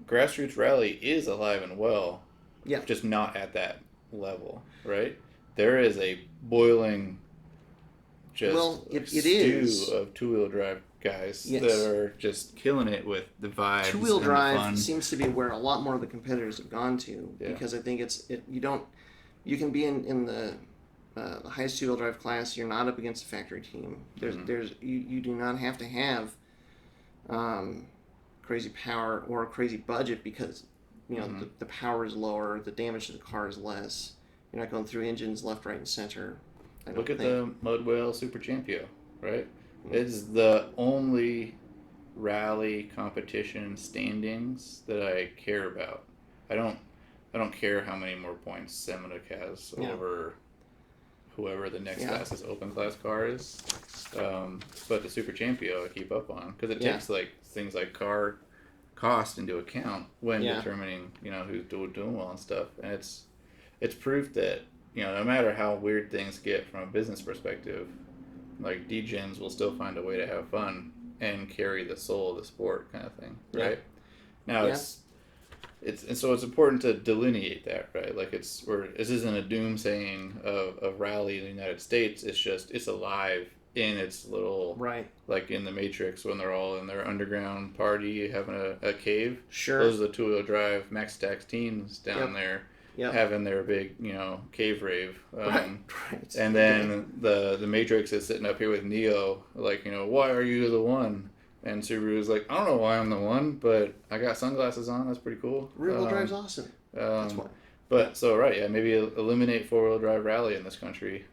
Grassroots rally is alive and well. Yeah. Just not at that level, right? There is a boiling stew of two-wheel drive guys that are just killing it with the vibes. Two-wheel and drive the fun. seems to be where a lot more of the competitors have gone to because I think you can be in the highest two-wheel drive class. You're not up against a factory team. You do not have to have crazy power or a crazy budget because the power is lower, the damage to the car is less. You're not going through engines left, right, and center. Look at the Mudwell Super Champio, right? It's the only rally competition standings that I care about. I don't care how many more points Semenuk has over whoever the next fastest open class car is. But the Super Champio I keep up on because it takes like things like car cost into account when Yeah. determining, who's doing well and stuff. And it's proof that, no matter how weird things get from a business perspective, like degens will still find a way to have fun and carry the soul of the sport, kind of thing, right? Now Yeah. it's and so it's important to delineate that, right? Like this isn't a doomsaying of rally in the United States. It's just it's alive in its little, Right. like in the Matrix when they're all in their underground party having a cave. Sure. Those are the 2-wheel drive Max Stacks teens down Yep. there. Yep. Having their big, cave rave. Right. And then the Matrix is sitting up here with Neo, like, why are you the one? And Subaru's like, I don't know why I'm the one, but I got sunglasses on. That's pretty cool. Rear-wheel drive's awesome. That's why. But so right, yeah, maybe eliminate 4-wheel drive rally in this country.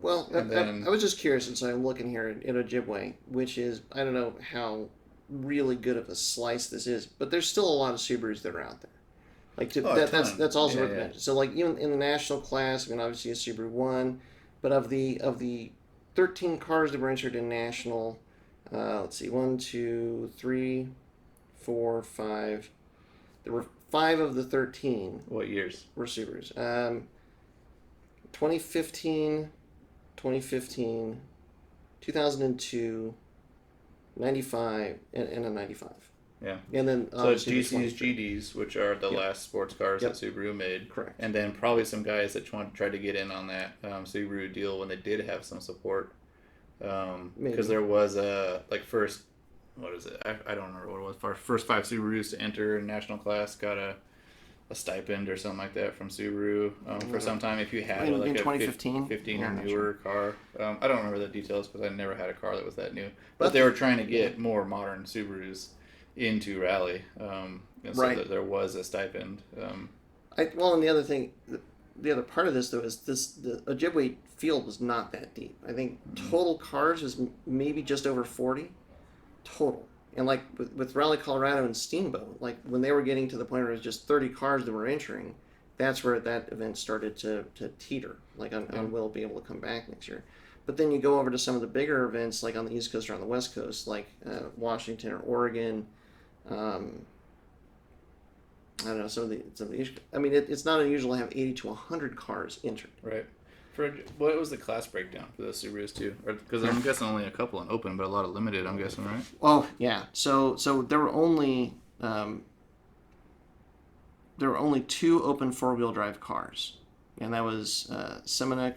Well, I was just curious, since I'm looking here at Ojibwe, which is, I don't know how really good of a slice this is, but there's still a lot of Subarus that are out there. Like that's also worth mentioning. So like even in the national class, I mean obviously a Subaru won, but of the 13 cars that were entered in national, let's see, 1, 2, 3, 4, 5. There were 5 of the 13. What years were Subarus? 2015, 2002, 95, and a 95. Yeah. And then so GCs, GDs, which are the last sports cars that Subaru made. Correct. And then probably some guys that tried to get in on that Subaru deal when they did have some support. Because there was first, what is it? I don't remember what it was. First 5 Subarus to enter in national class got a stipend or something like that from Subaru for some time if you had in 2015? 15 or newer car. I don't remember the details because I never had a car that was that new. But they were trying to get more modern Subarus into rally, and so that there was a stipend. And the other thing, the other part of this though is the Ojibwe field was not that deep. I think total cars was maybe just over 40 total. And like with Rally Colorado and Steamboat, like when they were getting to the point where it was just 30 cars that were entering, that's where that event started to teeter. Like on will be able to come back next year. But then you go over to some of the bigger events, like on the East Coast or on the West Coast, like Washington or Oregon. I don't know, some of the I mean, it's not unusual to have 80 to 100 cars entered. Right. What was the class breakdown for those Subarus too? Because I'm guessing only a couple in open, but a lot of limited. I'm guessing, right? Oh yeah. So there were only 2 open 4-wheel drive cars, and that was Simonek.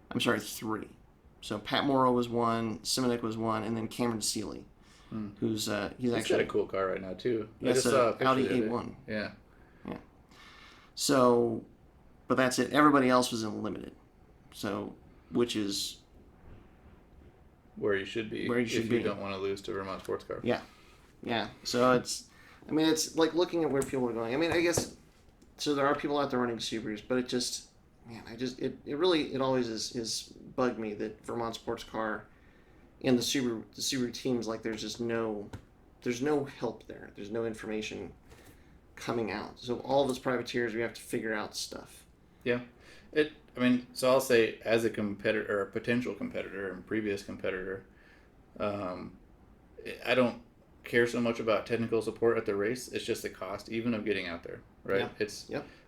I'm sorry, 3. So Pat Morrow was 1, Simonek was 1, and then Cameron Seeley, who's he's actually got a cool car right now too. Yes, Audi A1. Yeah. So, but that's it. Everybody else was in limited. So, which is where you should be if you don't want to lose to Vermont Sports Car. Yeah. So it's like looking at where people are going. I mean, I guess so. There are people out there running Subarus, but it always is bugged me that Vermont Sports Car and the Subaru teams, like there's no help there. There's no information coming out. So all of us privateers, we have to figure out stuff. Yeah. So I'll say as a competitor or a potential competitor and previous competitor, I don't care so much about technical support at the race. It's just the cost even of getting out there, right?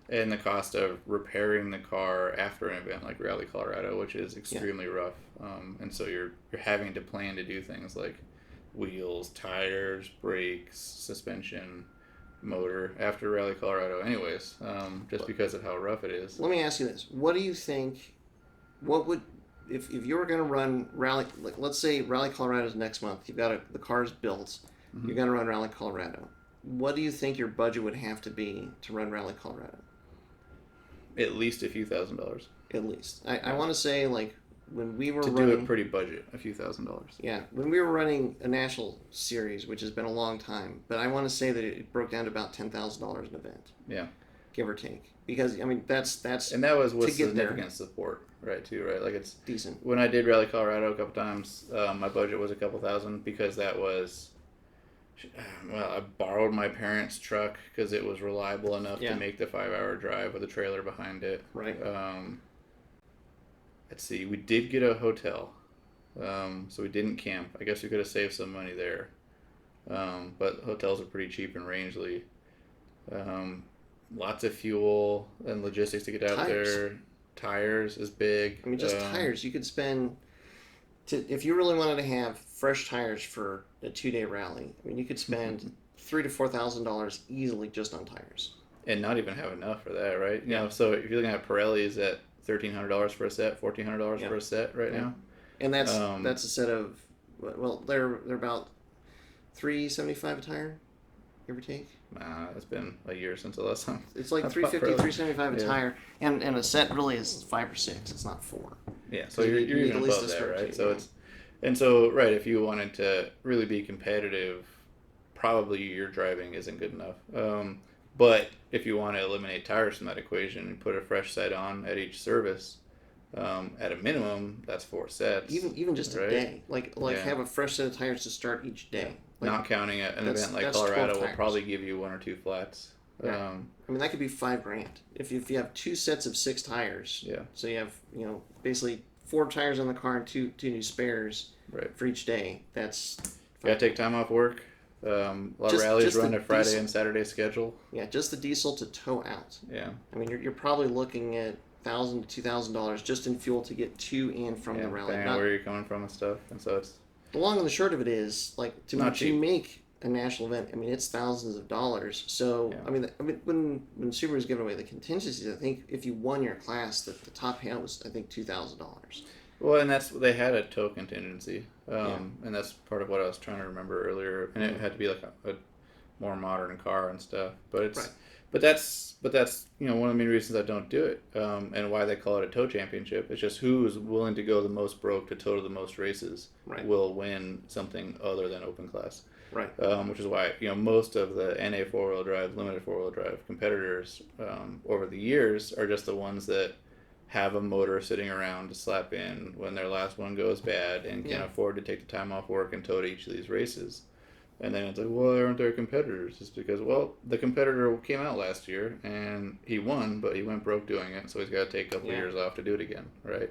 And the cost of repairing the car after an event like Rally Colorado, which is extremely rough. And so you're having to plan to do things like wheels, tires, brakes, suspension, motor after Rally Colorado anyways, just because of how rough it is. Let me ask you this. What do you think, if you were going to run Rally, like let's say Rally Colorado is next month, you've got the car's built, you're going to run Rally Colorado. What do you think your budget would have to be to run Rally Colorado? At least a few $1,000s. At least. I want to say like when we were running... To do a pretty budget, a few $1,000s. Yeah. When we were running a national series, which has been a long time, but I want to say that it broke down to about $10,000 an event. Yeah. Give or take. Because, I mean, that's and that was with significant support, right, too, right? Like it's... Decent. When I did Rally Colorado a couple times, my budget was a couple thousand because that was... Well, I borrowed my parents' truck because it was reliable enough to make the 5-hour drive with a trailer behind it. Right. Let's see. We did get a hotel, so we didn't camp. I guess we could have saved some money there. But hotels are pretty cheap in Rangeley. Lots of fuel and logistics to get out Tires. there. Tires is big. I mean, just tires. You could spend if you really wanted to have fresh tires for a 2-day rally. I mean, you could spend $3,000 to $4,000 easily just on tires. And not even have enough for that, right? You know, so if you're looking at Pirellis at $1,300 for a set, $1,400 for a set right now. And that's a set of, well, they're about $375 a tire, give or take. It's been a year since the last time. It's like $350, $375 a tire, and a set really is 5 or 6. It's not 4. Yeah, so you're even above that, right? So it's, and so right, if you wanted to really be competitive, probably your driving isn't good enough. But if you want to eliminate tires from that equation and put a fresh set on at each service, at a minimum, that's 4 sets. Even just a day, like have a fresh set of tires to start each day. Like, not counting an event like Colorado will probably give you 1 or 2 flats. Yeah. I mean, that could be $5,000 if you have 2 sets of 6 tires. Yeah. So you have basically 4 tires on the car and two new spares. Right. For each day. That's you gotta take time off work. A lot of rallies run a Friday and Saturday schedule. Yeah, just the diesel to tow out. Yeah. I mean, you're probably looking at $1,000 to $2,000 just in fuel to get to and from the rally. Depending on where you're coming from and stuff, and so it's. The long and the short of it is, like, to make a national event, I mean, it's thousands of dollars. So I mean, when Subaru was giving away the contingencies, I think if you won your class, the top payout was I think $2,000. Well, and they had a tow contingency, and that's part of what I was trying to remember earlier. And it had to be like a more modern car and stuff. But it's, but that's one of the main reasons I don't do it, and why they call it a tow championship. It's just who is willing to go the most broke to tow the most races will win something other than open class. Right. Which is why most of the NA 4-wheel drive, limited 4-wheel drive competitors over the years are just the ones that have a motor sitting around to slap in when their last one goes bad and can afford to take the time off work and tow to each of these races. And then it's like, well, aren't there competitors? It's because, well, the competitor came out last year and he won, but he went broke doing it, so he's got to take a couple years off to do it again, right?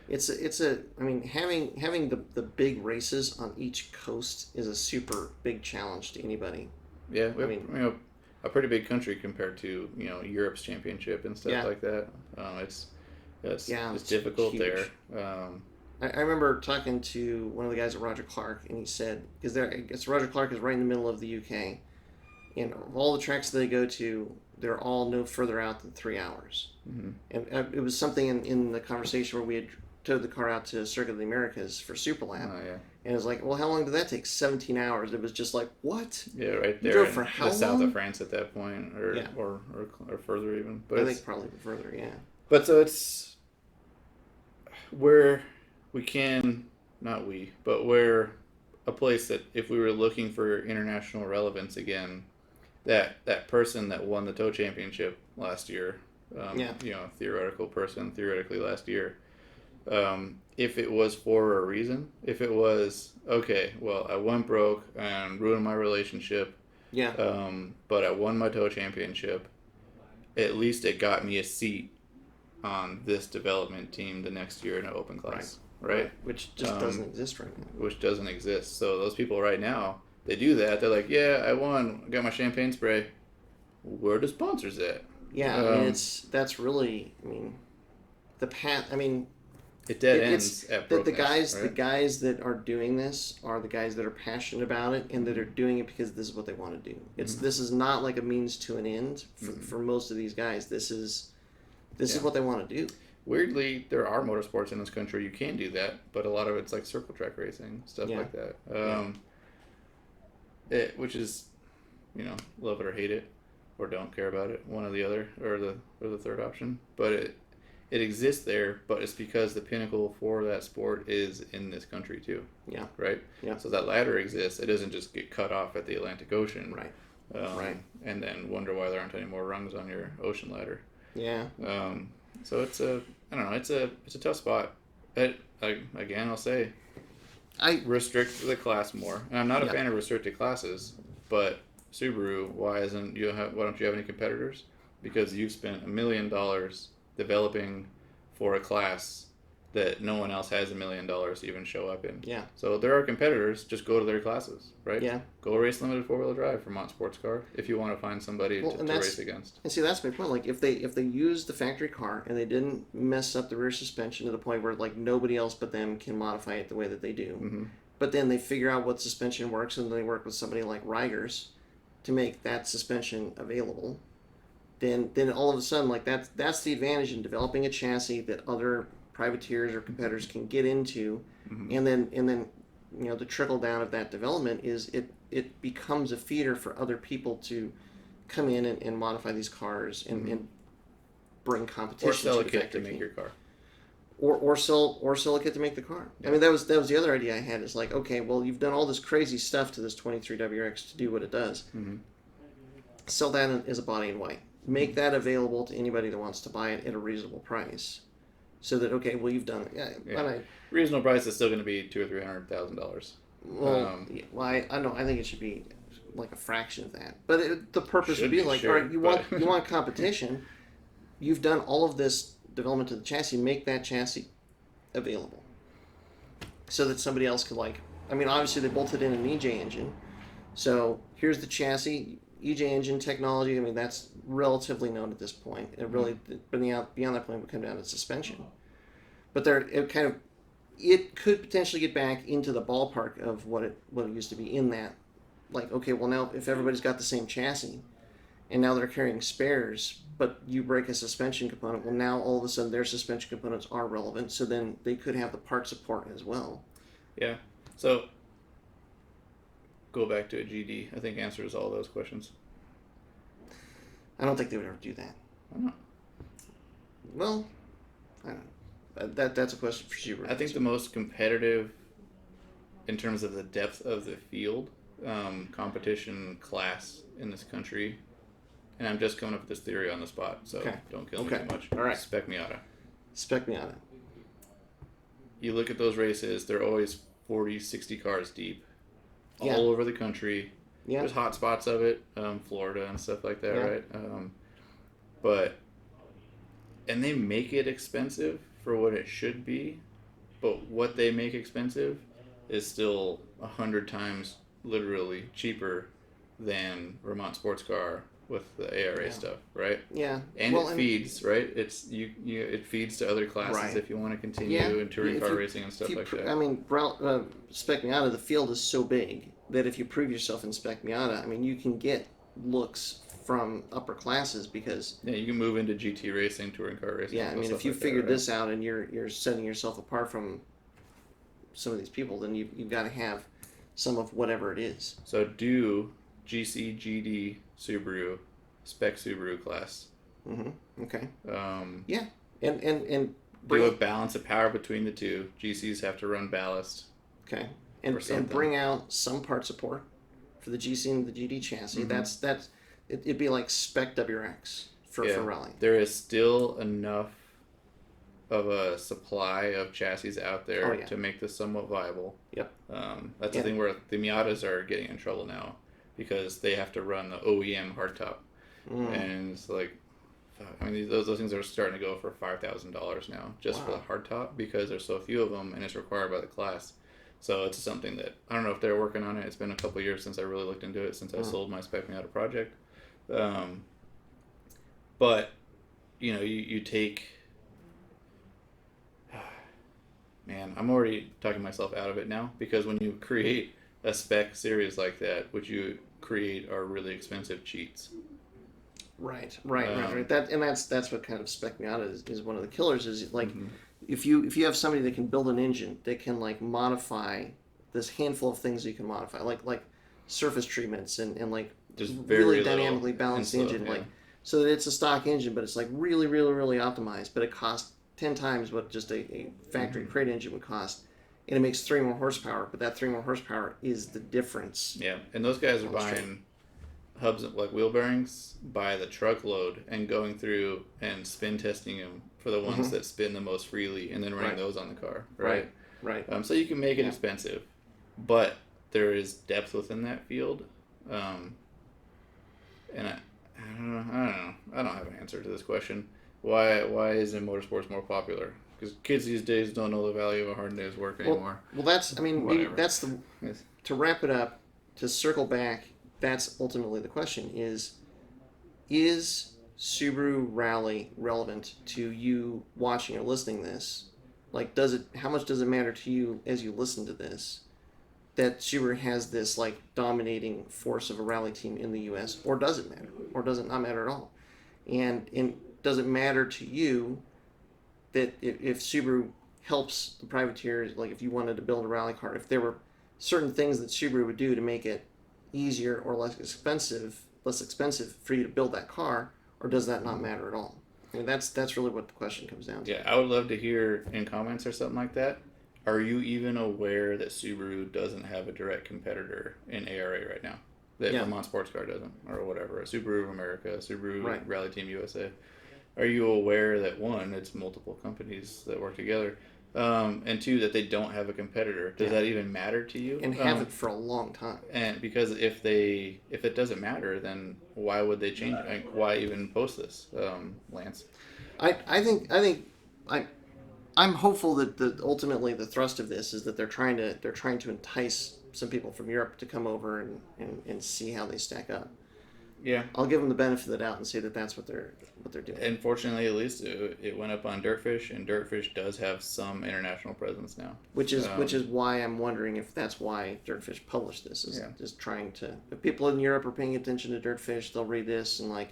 I mean, having the big races on each coast is a super big challenge to anybody. Yeah, we have a pretty big country compared to Europe's championship and stuff like that. It's difficult huge. There. I remember talking to one of the guys at Roger Clark, and he said, because Roger Clark is right in the middle of the UK, and all the tracks that they go to, they're all no further out than 3 hours. Mm-hmm. And it was something in the conversation where we had towed the car out to Circuit of the Americas for Superlap. Oh, yeah. And it was like, well, how long did that take? 17 hours. It was just like, what? Yeah, right there. You drove for how long? South of France at that point, or further even. But I think probably further, yeah. But so it's where we can, not we, but where a place that if we were looking for international relevance again, that person that won the tow championship last year, theoretically last year, if it was for a reason, if it was, okay, well, I went broke and ruined my relationship, but I won my tow championship, at least it got me a seat on this development team the next year in an open class, right? Which just doesn't exist right now. Which doesn't exist. So those people right now, they do that. They're like, yeah, I won. I got my champagne spray. Where are the sponsors at? Yeah, I mean, that's really, I mean, the path, I mean, it dead ends at brokenness, the guys that are doing this are the guys that are passionate about it and that are doing it because this is what they want to do. This is not like a means to an end for most of these guys. This is what they want to do. Weirdly, there are motorsports in this country you can do that, but a lot of it's like circle track racing, stuff like that. Which is, love it or hate it, or don't care about it, one or the other, or the third option. But it exists there, but it's because the pinnacle for that sport is in this country too. Yeah. Right? Yeah. So that ladder exists. It doesn't just get cut off at the Atlantic Ocean. Right. And then wonder why there aren't any more rungs on your ocean ladder. Yeah. So it's a tough spot. I'll say, I restrict the class more, and I'm not a fan of restricted classes. But Subaru, why don't you have any competitors? Because you've spent $1 million developing for a class that no one else has $1 million to even show up in. Yeah. So there are competitors. Just go to their classes, right? Yeah. Go race limited 4-wheel drive Vermont Sports Car if you want to find somebody to race against. And see, that's my point. Like if they use the factory car and they didn't mess up the rear suspension to the point where like nobody else but them can modify it the way that they do, Mm-hmm. but then they figure out what suspension works and they work with somebody like Rigers to make that suspension available. Then all of a sudden, like that's the advantage in developing a chassis that other privateers or competitors can get into, Mm-hmm. and then the trickle down of that development is it becomes a feeder for other people to come in and modify these cars and bring competition Or sell to a the kit factory to make team. your car. Or sell a kit to make the car. I mean that was the other idea I had. Is like, okay, well you've done all this crazy stuff to this 23WX to do what it does. Mm-hmm. Sell that as a body in white. Make that available to anybody that wants to buy it at a reasonable price. So that, okay, well you've done it. Yeah. Reasonable price is still going to be $200,000 or $300,000. Well, I know. I think it should be like a fraction of that. But the purpose would be like, sure, all right, you want competition. You've done all of this development to the chassis. Make that chassis available, so that somebody else could like. I mean, obviously they bolted in an EJ engine, so here's the chassis. EJ engine technology. I mean, that's relatively known at this point. It really beyond that point would come down to suspension. But it could potentially get back into the ballpark of what it used to be in that. Like, okay, well now if everybody's got the same chassis, and now they're carrying spares, but you break a suspension component, well now all of a sudden their suspension components are relevant. So then they could have the part support as well. Yeah. So go back to a GD. I think answers all those questions. I don't think they would ever do that. Why not? Well, I don't know. That's a question for Subaru. I think the most competitive, in terms of the depth of the field, competition class in this country, and I'm just coming up with this theory on the spot, so don't kill me too much. All right. Spec Miata. Spec Miata. You look at those races, they're always 40, 60 cars deep, Yeah. all over the country. Yeah. There's hot spots of it, Florida and stuff like that, Yeah. right? And they make it expensive for what it should be, but what they make expensive is still 100 times literally cheaper than Vermont Sports Car with the ARA stuff, right? Yeah. And it feeds, right? It's it feeds to other classes Right. if you want to continue in touring car racing and stuff like that. I mean, Spec Miata, the field is so big that if you prove yourself in Spec Miata, I mean, you can get looks from upper classes because Yeah, you can move into GT racing, touring car racing. I mean, if you figured this out and you're setting yourself apart from some of these people, then you've got to have some of whatever it is. So do GC, GD, Subaru, Spec Subaru class. Mm-hmm. Okay. Yeah. And do a balance of power between the two. GCs have to run ballast. Okay. And bring out some part support for the GC and the GD chassis. Mm-hmm. It'd be like Spec WRX for rally. There is still enough of a supply of chassis out there to make this somewhat viable. Yep. That's the thing where the Miatas are getting in trouble now because they have to run the OEM hardtop. And it's like, I mean, those things are starting to go for $5,000 now just for the hardtop because there's so few of them and it's required by the class. So it's something that, I don't know if they're working on it. It's been a couple of years since I really looked into it, since I sold my Spec Miata project. But, you take... Man, I'm already talking myself out of it now because when you create a spec series like that, what you create are really expensive cheats. Right. That's what kind of Spec Miata is one of the killers. Is like if you have somebody that can build an engine that can like modify this handful of things you can modify, like surface treatments and like just really dynamically balanced stuff, engine, like so that it's a stock engine, but it's like really, really, really optimized, but it costs 10 times what just a factory crate engine would cost, and it makes 3 more horsepower, but that 3 more horsepower is the difference. Yeah, and those guys are buying hubs like wheel bearings by the truckload and going through and spin testing them for the ones that spin the most freely and then running those on the car, right? So you can make it expensive, but there is depth within that field, and I don't know. I don't have an answer to this question. Why isn't motorsports more popular? because kids these days don't know the value of a hard day's work anymore. Well, that's, I mean, maybe Whatever. that's the, Yes. to wrap it up, to circle back, that's ultimately the question is Subaru Rally relevant to you watching or listening to this? Like, how much does it matter to you as you listen to this that Subaru has this, like, dominating force of a rally team in the U.S., or does it matter? Or does it not matter at all? And does it matter to you that if Subaru helps the privateers, like if you wanted to build a rally car, if there were certain things that Subaru would do to make it easier or less expensive for you to build that car, or does that not matter at all? I mean, that's really what the question comes down to. Yeah, I would love to hear in comments or something like that. Are you even aware that Subaru doesn't have a direct competitor in ARA right now? That Vermont Sports Car doesn't, or whatever. A Subaru of America, Subaru Rally Team USA. Are you aware that, one, it's multiple companies that work together, and two, that they don't have a competitor? Does that even matter to you? And haven't for a long time. And because if it doesn't matter, then why would they change it? Like, why even post this, Lance? I'm hopeful that ultimately the thrust of this is that they're trying to entice some people from Europe to come over and see how they stack up. Yeah, I'll give them the benefit of the doubt and say that that's what they're doing. And fortunately, at least it went up on Dirtfish, and Dirtfish does have some international presence now. Which is why I'm wondering if that's why Dirtfish published this. Is trying to, if people in Europe are paying attention to Dirtfish, they'll read this and, like,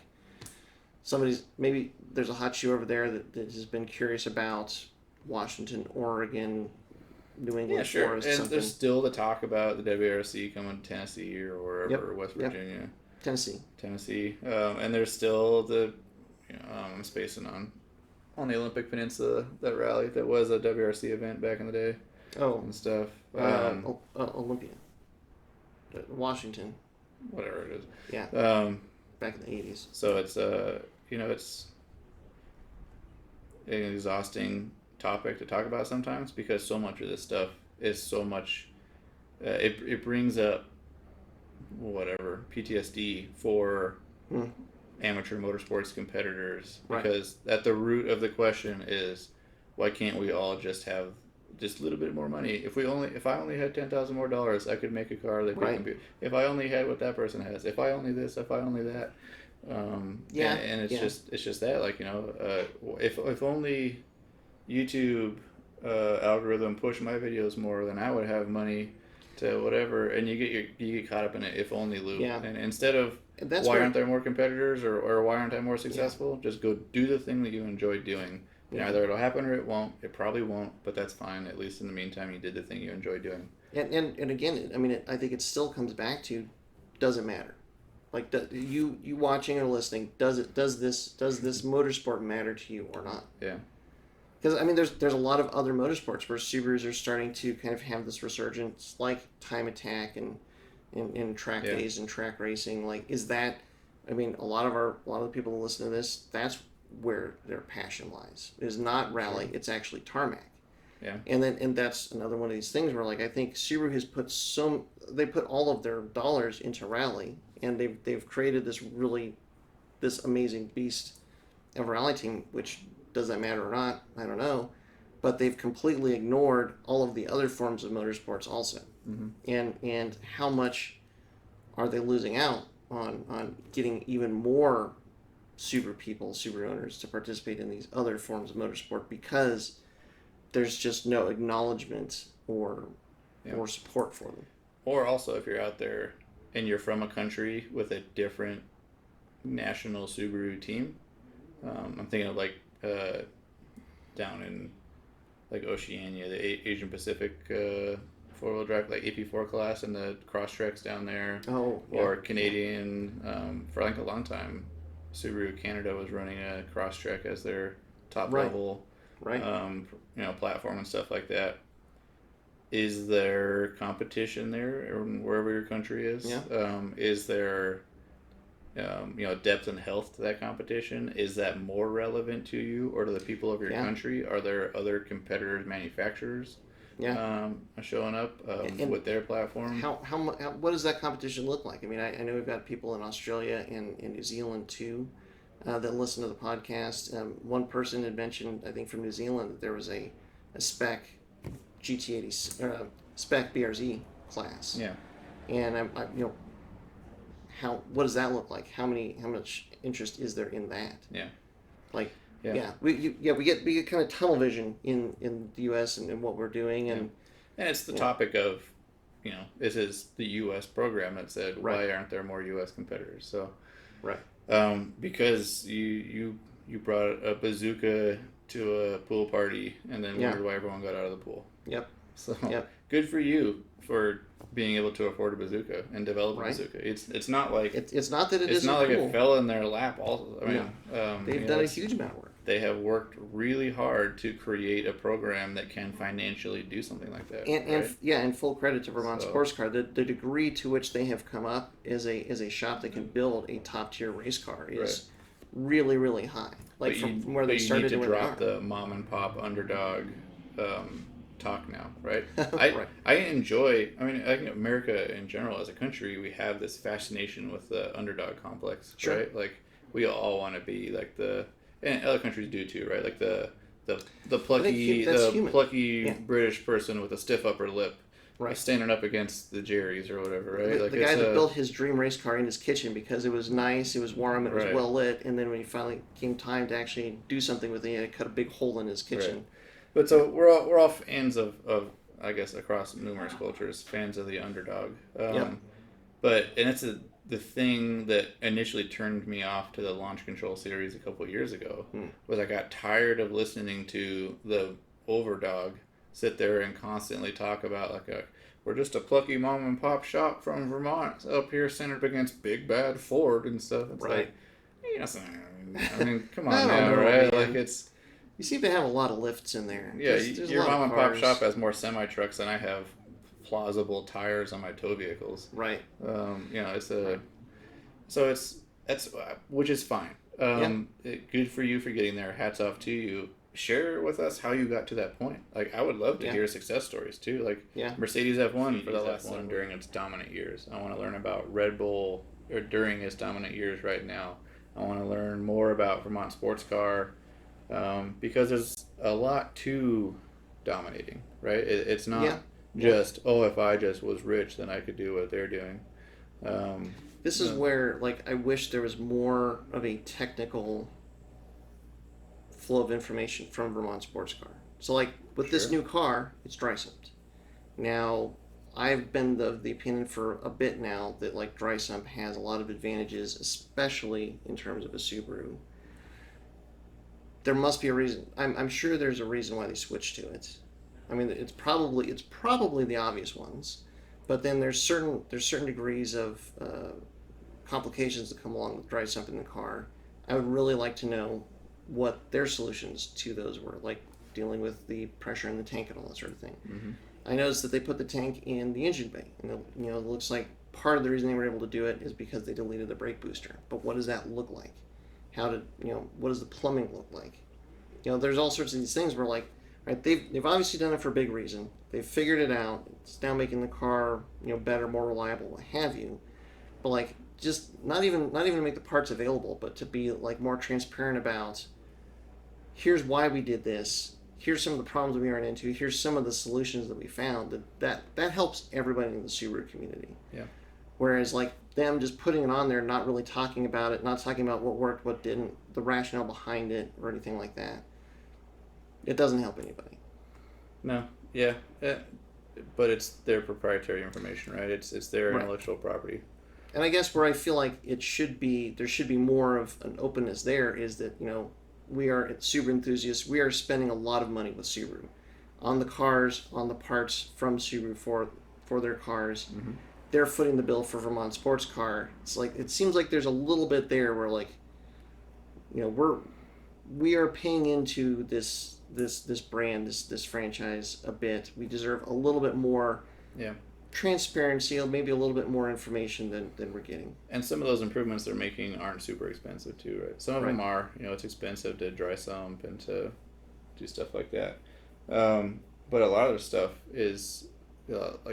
maybe there's a hot shoe over there that has been curious about Washington, Oregon, New England Forest. And something. there's still the talk about the WRC coming to Tennessee or wherever, West Virginia. Tennessee, and there's still the, I'm spacing on the Olympic Peninsula, that rally that was a WRC event back in the day. And stuff. Olympia, Washington, whatever it is. Yeah. Back in the 80s. So it's it's an exhausting topic to talk about sometimes, because so much of this stuff is so much. It brings up whatever PTSD for amateur motorsports competitors, because at the root of the question is, why can't we all just have just a little bit more money? If I only had $10,000 more, I could make a car that could compete. If I only had what that person has, if I only this, if I only that, and it's just that, like, if only YouTube algorithm pushed my videos more, then I would have money to whatever, and you get caught up in an if only loop. And instead of aren't there more competitors, or why aren't I more successful, just go do the thing that you enjoy doing. Either it'll happen or it won't. It probably won't, but that's fine. At least in the meantime, you did the thing you enjoy doing. And again, I mean, I think it still comes back to, does it matter? Like, you watching or listening, does this motorsport matter to you or not? Yeah. Because, I mean, there's a lot of other motorsports where Subarus are starting to kind of have this resurgence, like Time Attack and track days and track racing. Like, is that, I mean, a lot of the people who listen to this, that's where their passion lies. It is not rally, it's actually tarmac. Yeah. And that's another one of these things where, like, I think Subaru has put all of their dollars into rally, and they've created this amazing beast of a rally team, which, does that matter or not? I don't know. But they've completely ignored all of the other forms of motorsports also. And how much are they losing out on getting even more Subaru owners to participate in these other forms of motorsport, because there's just no acknowledgement or support for them. Or also, if you're out there and you're from a country with a different national Subaru team, I'm thinking of, like, down in, like, Oceania, the Asian Pacific four-wheel drive, like AP4 class, and the cross treks down there. Or Canadian, for like a long time, Subaru Canada was running a cross trek as their top level platform and stuff like that. Is there competition there, or wherever your country is? Is there depth and health to that competition? Is that more relevant to you or to the people of your country? Are there other competitors, manufacturers showing up with their platform? What does that competition look like? I mean, I know we've got people in Australia and New Zealand too that listen to the podcast. One person had mentioned, I think from New Zealand, that there was a spec GT80 spec BRZ class. Yeah. And what does that look like? How much interest is there in that? Yeah. Like, yeah, we get kind of tunnel vision in the U.S. and what we're doing, and it's the topic of, this is the U.S. program that said, why aren't there more U.S. competitors? So, because you brought a bazooka to a pool party and then wondered why everyone got out of the pool. Yep. So good for you for being able to afford a bazooka and develop a bazooka. It's not like it's not that it's not like it fell in their lap. Also, I mean, they've done a huge amount of work. They have worked really hard to create a program that can financially do something like that. And full credit to Vermont Sports Car. The degree to which they have come up as a shop that can build a top tier race car is really, really high. Like from where they started. You need to drop the mom and pop underdog talk now, right? I enjoy. I mean, I think America in general, as a country, we have this fascination with the underdog complex, right? Like we all want to be like and other countries do too, right? Like the plucky British person with a stiff upper lip, standing up against the Jerrys or whatever, right? The guy that built his dream race car in his kitchen because it was nice, it was warm, it was well lit, and then when he finally came time to actually do something with it, he cut a big hole in his kitchen. Right. But so we're all fans of I guess across numerous cultures, fans of the underdog. But it's the thing that initially turned me off to the Launch Control series a couple of years ago was I got tired of listening to the overdog sit there and constantly talk about we're just a plucky mom and pop shop from Vermont up here centered against big bad Ford and stuff. It's like, I mean, come on now, right? Man. Like it's. You seem to have a lot of lifts in there. Yeah, your mom and pop shop has more semi trucks than I have plausible tires on my tow vehicles. Right. So that's which is fine. Good for you for getting there. Hats off to you. Share with us how you got to that point. Like I would love to hear success stories too. Like Mercedes F1 for the last one during its dominant years. I want to learn about Red Bull or during its dominant years right now. I want to learn more about Vermont Sports Car. Because there's a lot to dominating, right? It's not just, if I just was rich, then I could do what they're doing. This is where, I wish there was more of a technical flow of information from Vermont Sports Car. So, with this new car, it's dry sumped. Now, I've been of the opinion for a bit now that, dry sump has a lot of advantages, especially in terms of a Subaru. There must be a reason. I'm sure there's a reason why they switched to it. I mean, it's probably the obvious ones, but then there's certain degrees of complications that come along with dry sump in the car. I would really like to know what their solutions to those were, like dealing with the pressure in the tank and all that sort of thing. Mm-hmm. I noticed that they put the tank in the engine bay, and it looks like part of the reason they were able to do it is because they deleted the brake booster. But what does that look like? What does the plumbing look like? There's all sorts of these things where they've obviously done it for a big reason. They've figured it out. It's now making the car, better, more reliable, what have you. But just not even to make the parts available, but to be more transparent about here's why we did this. Here's some of the problems we ran into. Here's some of the solutions that we found. That helps everybody in the Subaru community. Yeah. Whereas them just putting it on there, not really talking about it, not talking about what worked, what didn't, the rationale behind it, or anything like that, it doesn't help anybody. No, but it's their proprietary information, right? It's their intellectual property. And I guess where I feel like there should be more of an openness there is that we are Subaru enthusiasts. We are spending a lot of money with Subaru on the cars, on the parts from Subaru for their cars. Mm-hmm. They're footing the bill for Vermont Sports Car. It's it seems like there's a little bit there where we are paying into this brand, this franchise a bit. We deserve a little bit more transparency, maybe a little bit more information than we're getting. And some of those improvements they're making aren't super expensive too, right? Some of them are. It's expensive to dry sump and to do stuff like that. But a lot of the stuff is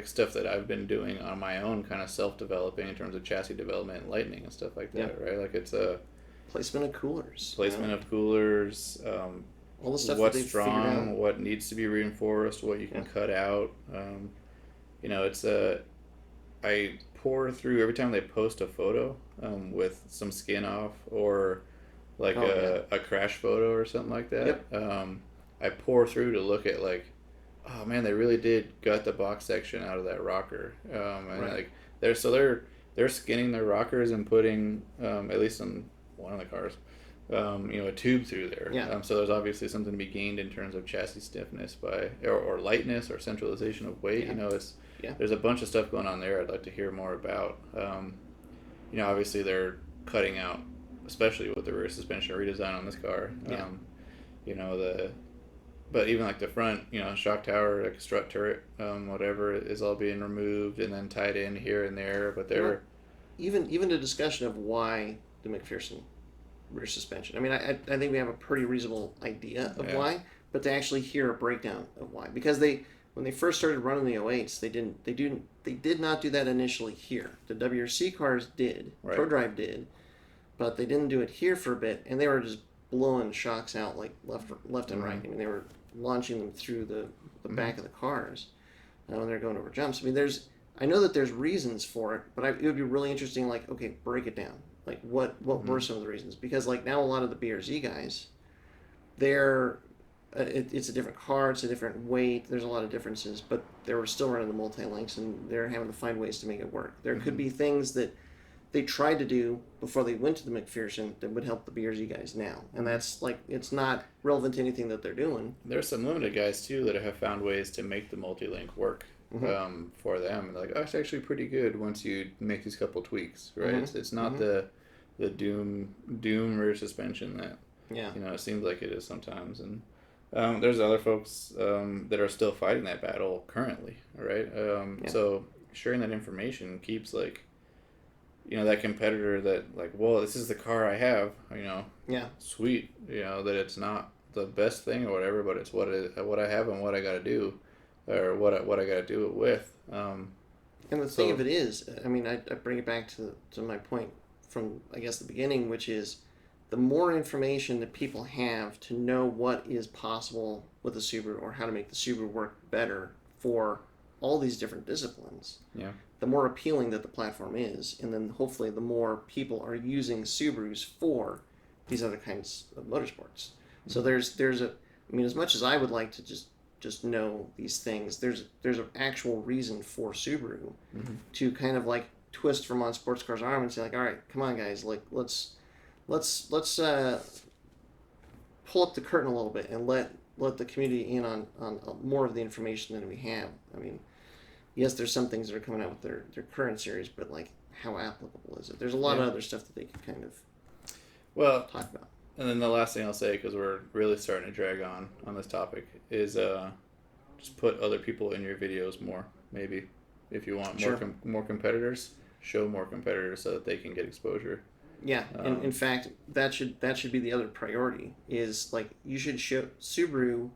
stuff that I've been doing on my own, kind of self-developing in terms of chassis development and lightning and stuff like that, right? Placement of coolers. Placement of coolers. All the stuff What's that they've figured out. strong, what needs to be reinforced, what you can cut out. It's a. I pour through every time they post a photo with some skin off or like a crash photo or something like that. Yep. I pour through to look at like, oh man, they really did gut the box section out of that rocker, and like they're skinning their rockers and putting at least on one of the cars, a tube through there. Yeah. So there's obviously something to be gained in terms of chassis stiffness or lightness or centralization of weight. Yeah. There's a bunch of stuff going on there I'd like to hear more about. Obviously they're cutting out, especially with the rear suspension redesign on this car. But even like the front, shock tower, like strut turret, whatever, is all being removed and then tied in here and there. But they're even the discussion of why the McPherson rear suspension. I mean, I think we have a pretty reasonable idea of why, but to actually hear a breakdown of why, because when they first started running the 08s, they did not do that initially here. The WRC cars did, right. ProDrive did, but they didn't do it here for a bit, and they were just blowing shocks out like left and right. I mean, they were launching them through the back of the cars when they're going over jumps. I mean, I know that there's reasons for it, but it would be really interesting. Like, okay, break it down. Like, what were some of the reasons? Because like now a lot of the BRZ guys, it's a different car, it's a different weight. There's a lot of differences, but they were still running the multi-links, and they're having to find ways to make it work. There could be things that they tried to do before they went to the McPherson that would help the BRZ guys now, and that's like, it's not relevant to anything that they're doing. There's some limited guys too that have found ways to make the multi-link work for them. They're like, oh, it's actually pretty good once you make these couple tweaks, right? It's not the doom rear suspension that it seems like it is sometimes. And there's other folks that are still fighting that battle currently, right? So sharing that information keeps like, that competitor that like, well, this is the car I have, sweet, that it's not the best thing or whatever, but it's what I have and what I got to do, or what I got to do it with. And the thing of it is, I mean, I bring it back to my point from, I guess, the beginning, which is the more information that people have to know what is possible with a Subaru or how to make the Subaru work better for all these different disciplines, the more appealing that the platform is, and then hopefully the more people are using Subarus for these other kinds of motorsports. So there's as much as I would like to just know these things, there's an actual reason for Subaru to kind of like twist Vermont Sports Cars' arm and say like, all right, come on guys, like let's pull up the curtain a little bit and let the community in on more of the information than we have. I mean, yes, there's some things that are coming out with their current series, but like, how applicable is it? There's a lot of other stuff that they could kind of talk about. And then the last thing I'll say, because we're really starting to drag on this topic, is just put other people in your videos more. Maybe if you want more competitors, show more competitors so that they can get exposure. Yeah, in fact, that should be the other priority. Is like, Subaru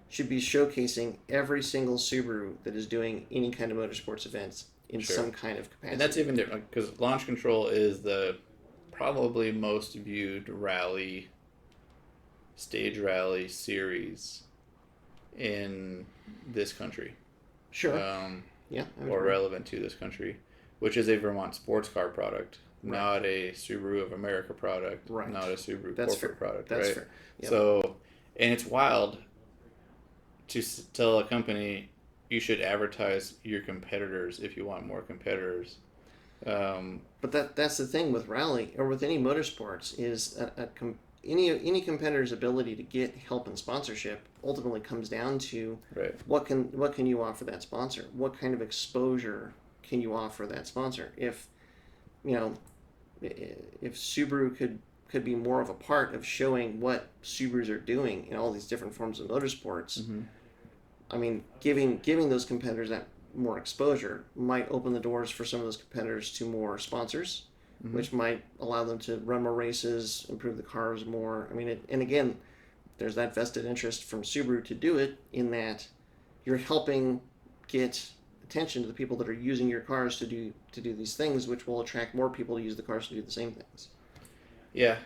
should be showcasing every single Subaru that is doing any kind of motorsports events in some kind of capacity. And that's even different because Launch Control is the probably most viewed stage rally series in this country. Sure. Or relevant to this country, which is a Vermont sports car product. Right. Not a Subaru of America product, right. Not a Subaru That's corporate fair. product, That's right? fair. Yep. So, and it's wild to tell a company you should advertise your competitors if you want more competitors. But that's the thing with rally or with any motorsports is any competitor's ability to get help and sponsorship ultimately comes down to what can you offer that sponsor? What kind of exposure can you offer that sponsor? If Subaru could be more of a part of showing what Subarus are doing in all these different forms of motorsports, I mean, giving those competitors that more exposure might open the doors for some of those competitors to more sponsors, which might allow them to run more races, improve the cars more. I mean, and again, there's that vested interest from Subaru to do it, in that you're helping get attention to the people that are using your cars to do these things, which will attract more people to use the cars to do the same things. Yeah,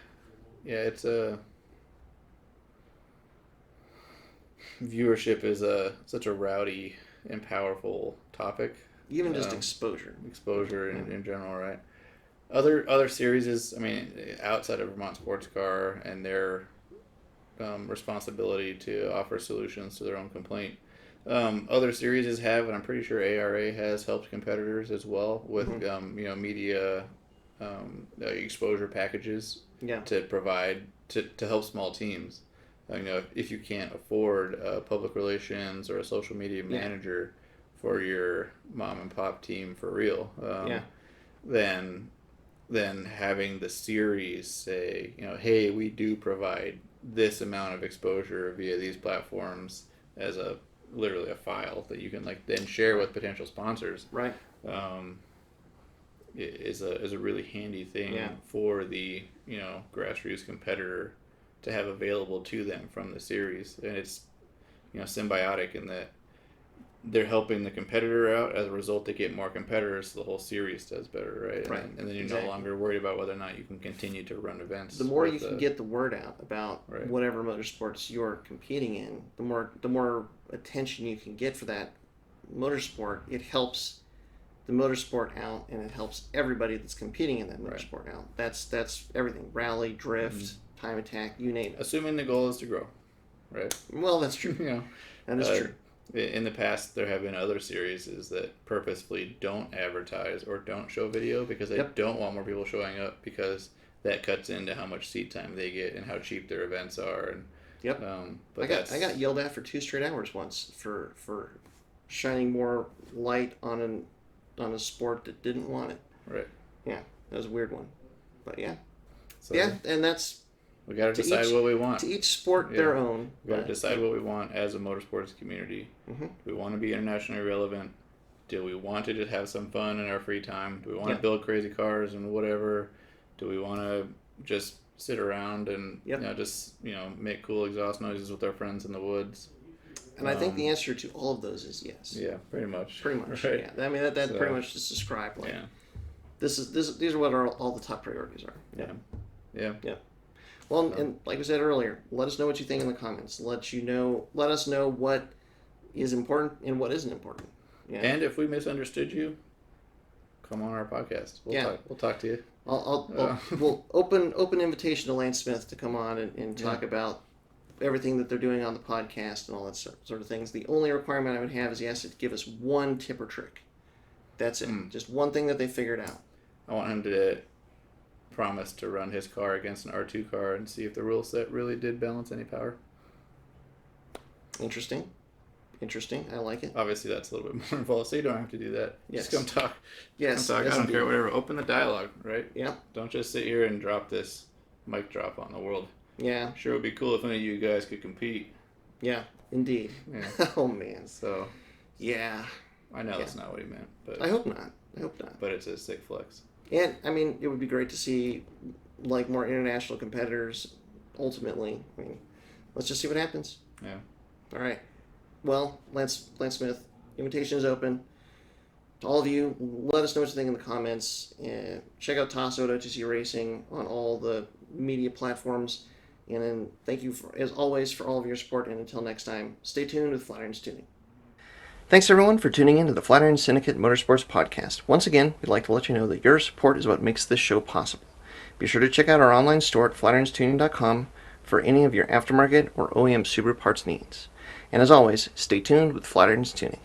Yeah, it's a viewership is such a rowdy and powerful topic. Even just exposure. Exposure in general, right? Other series is, I mean, outside of Vermont Sports Car and their responsibility to offer solutions to their own complaint. Other series have, and I'm pretty sure ARA has helped competitors as well with media exposure packages to provide to help small teams. If you can't afford a public relations or a social media manager for your mom and pop team for real, then having the series say, hey, we do provide this amount of exposure via these platforms as literally a file that you can then share with potential sponsors. Right. Is a really handy thing for the grassroots competitor to have available to them from the series, and it's symbiotic in that they're helping the competitor out. As a result, they get more competitors, so the whole series does better, right? Right. And then you're no longer worried about whether or not you can continue to run events. The more you can get the word out about whatever motorsports you're competing in, the more attention you can get for that motorsport. It helps the motorsport out, and it helps everybody that's competing in that motorsport out. That's everything: rally, drift, time attack, you name it. Assuming the goal is to grow, right? Well, that's true. That is true. In the past, there have been other series that purposefully don't advertise or don't show video because they don't want more people showing up, because that cuts into how much seat time they get and how cheap their events are. And but I got yelled at for 2 straight hours once for shining more light on a sport that didn't want it. Right. Yeah, that was a weird one, but So, and that's. We got to decide what we want. To each sport their own. We got to decide what we want as a motorsports community. Mm-hmm. Do we want to be internationally relevant? Do we want to just have some fun in our free time? Do we want to build crazy cars and whatever? Do we want to just sit around and make cool exhaust noises with our friends in the woods? And I think the answer to all of those is yes. Yeah, pretty much. Pretty much. Right. Yeah. I mean that pretty much just described these are what all the top priorities are. Yeah. Well, and like we said earlier, let us know what you think in the comments. Let us know what is important and what isn't important. Yeah. And if we misunderstood you, come on our podcast. We'll talk to you. We'll open invitation to Lance Smith to come on and talk about everything that they're doing on the podcast and all that sort of things. The only requirement I would have is he has to give us one tip or trick. That's it. Just one thing that they figured out. I want him to promise to run his car against an R2 car and see if the rule set really did balance any power. Interesting. I like it. Obviously, that's a little bit more involved, so you don't have to do that. Yes. Just come talk. Yes. Come talk. I don't care, whatever. Open the dialogue, right? Yeah. Don't just sit here and drop this mic drop on the world. Yeah. Sure, it would be cool if any of you guys could compete. Yeah, indeed. Yeah. Oh, man. So. Yeah. I know that's not what he meant, but. I hope not. But it's a sick flex. And, I mean, it would be great to see, more international competitors, ultimately. I mean, let's just see what happens. Yeah. All right. Well, Lance Smith, invitation is open. To all of you, let us know what you think in the comments. Check out Tasso at OTC Racing on all the media platforms. And then thank you, as always, for all of your support. And until next time, stay tuned with Flatirons Tuning. Thanks, everyone, for tuning in to the Flatiron Syndicate Motorsports Podcast. Once again, we'd like to let you know that your support is what makes this show possible. Be sure to check out our online store at flatironstuning.com for any of your aftermarket or OEM Subaru parts needs. And as always, stay tuned with Flatirons Tuning.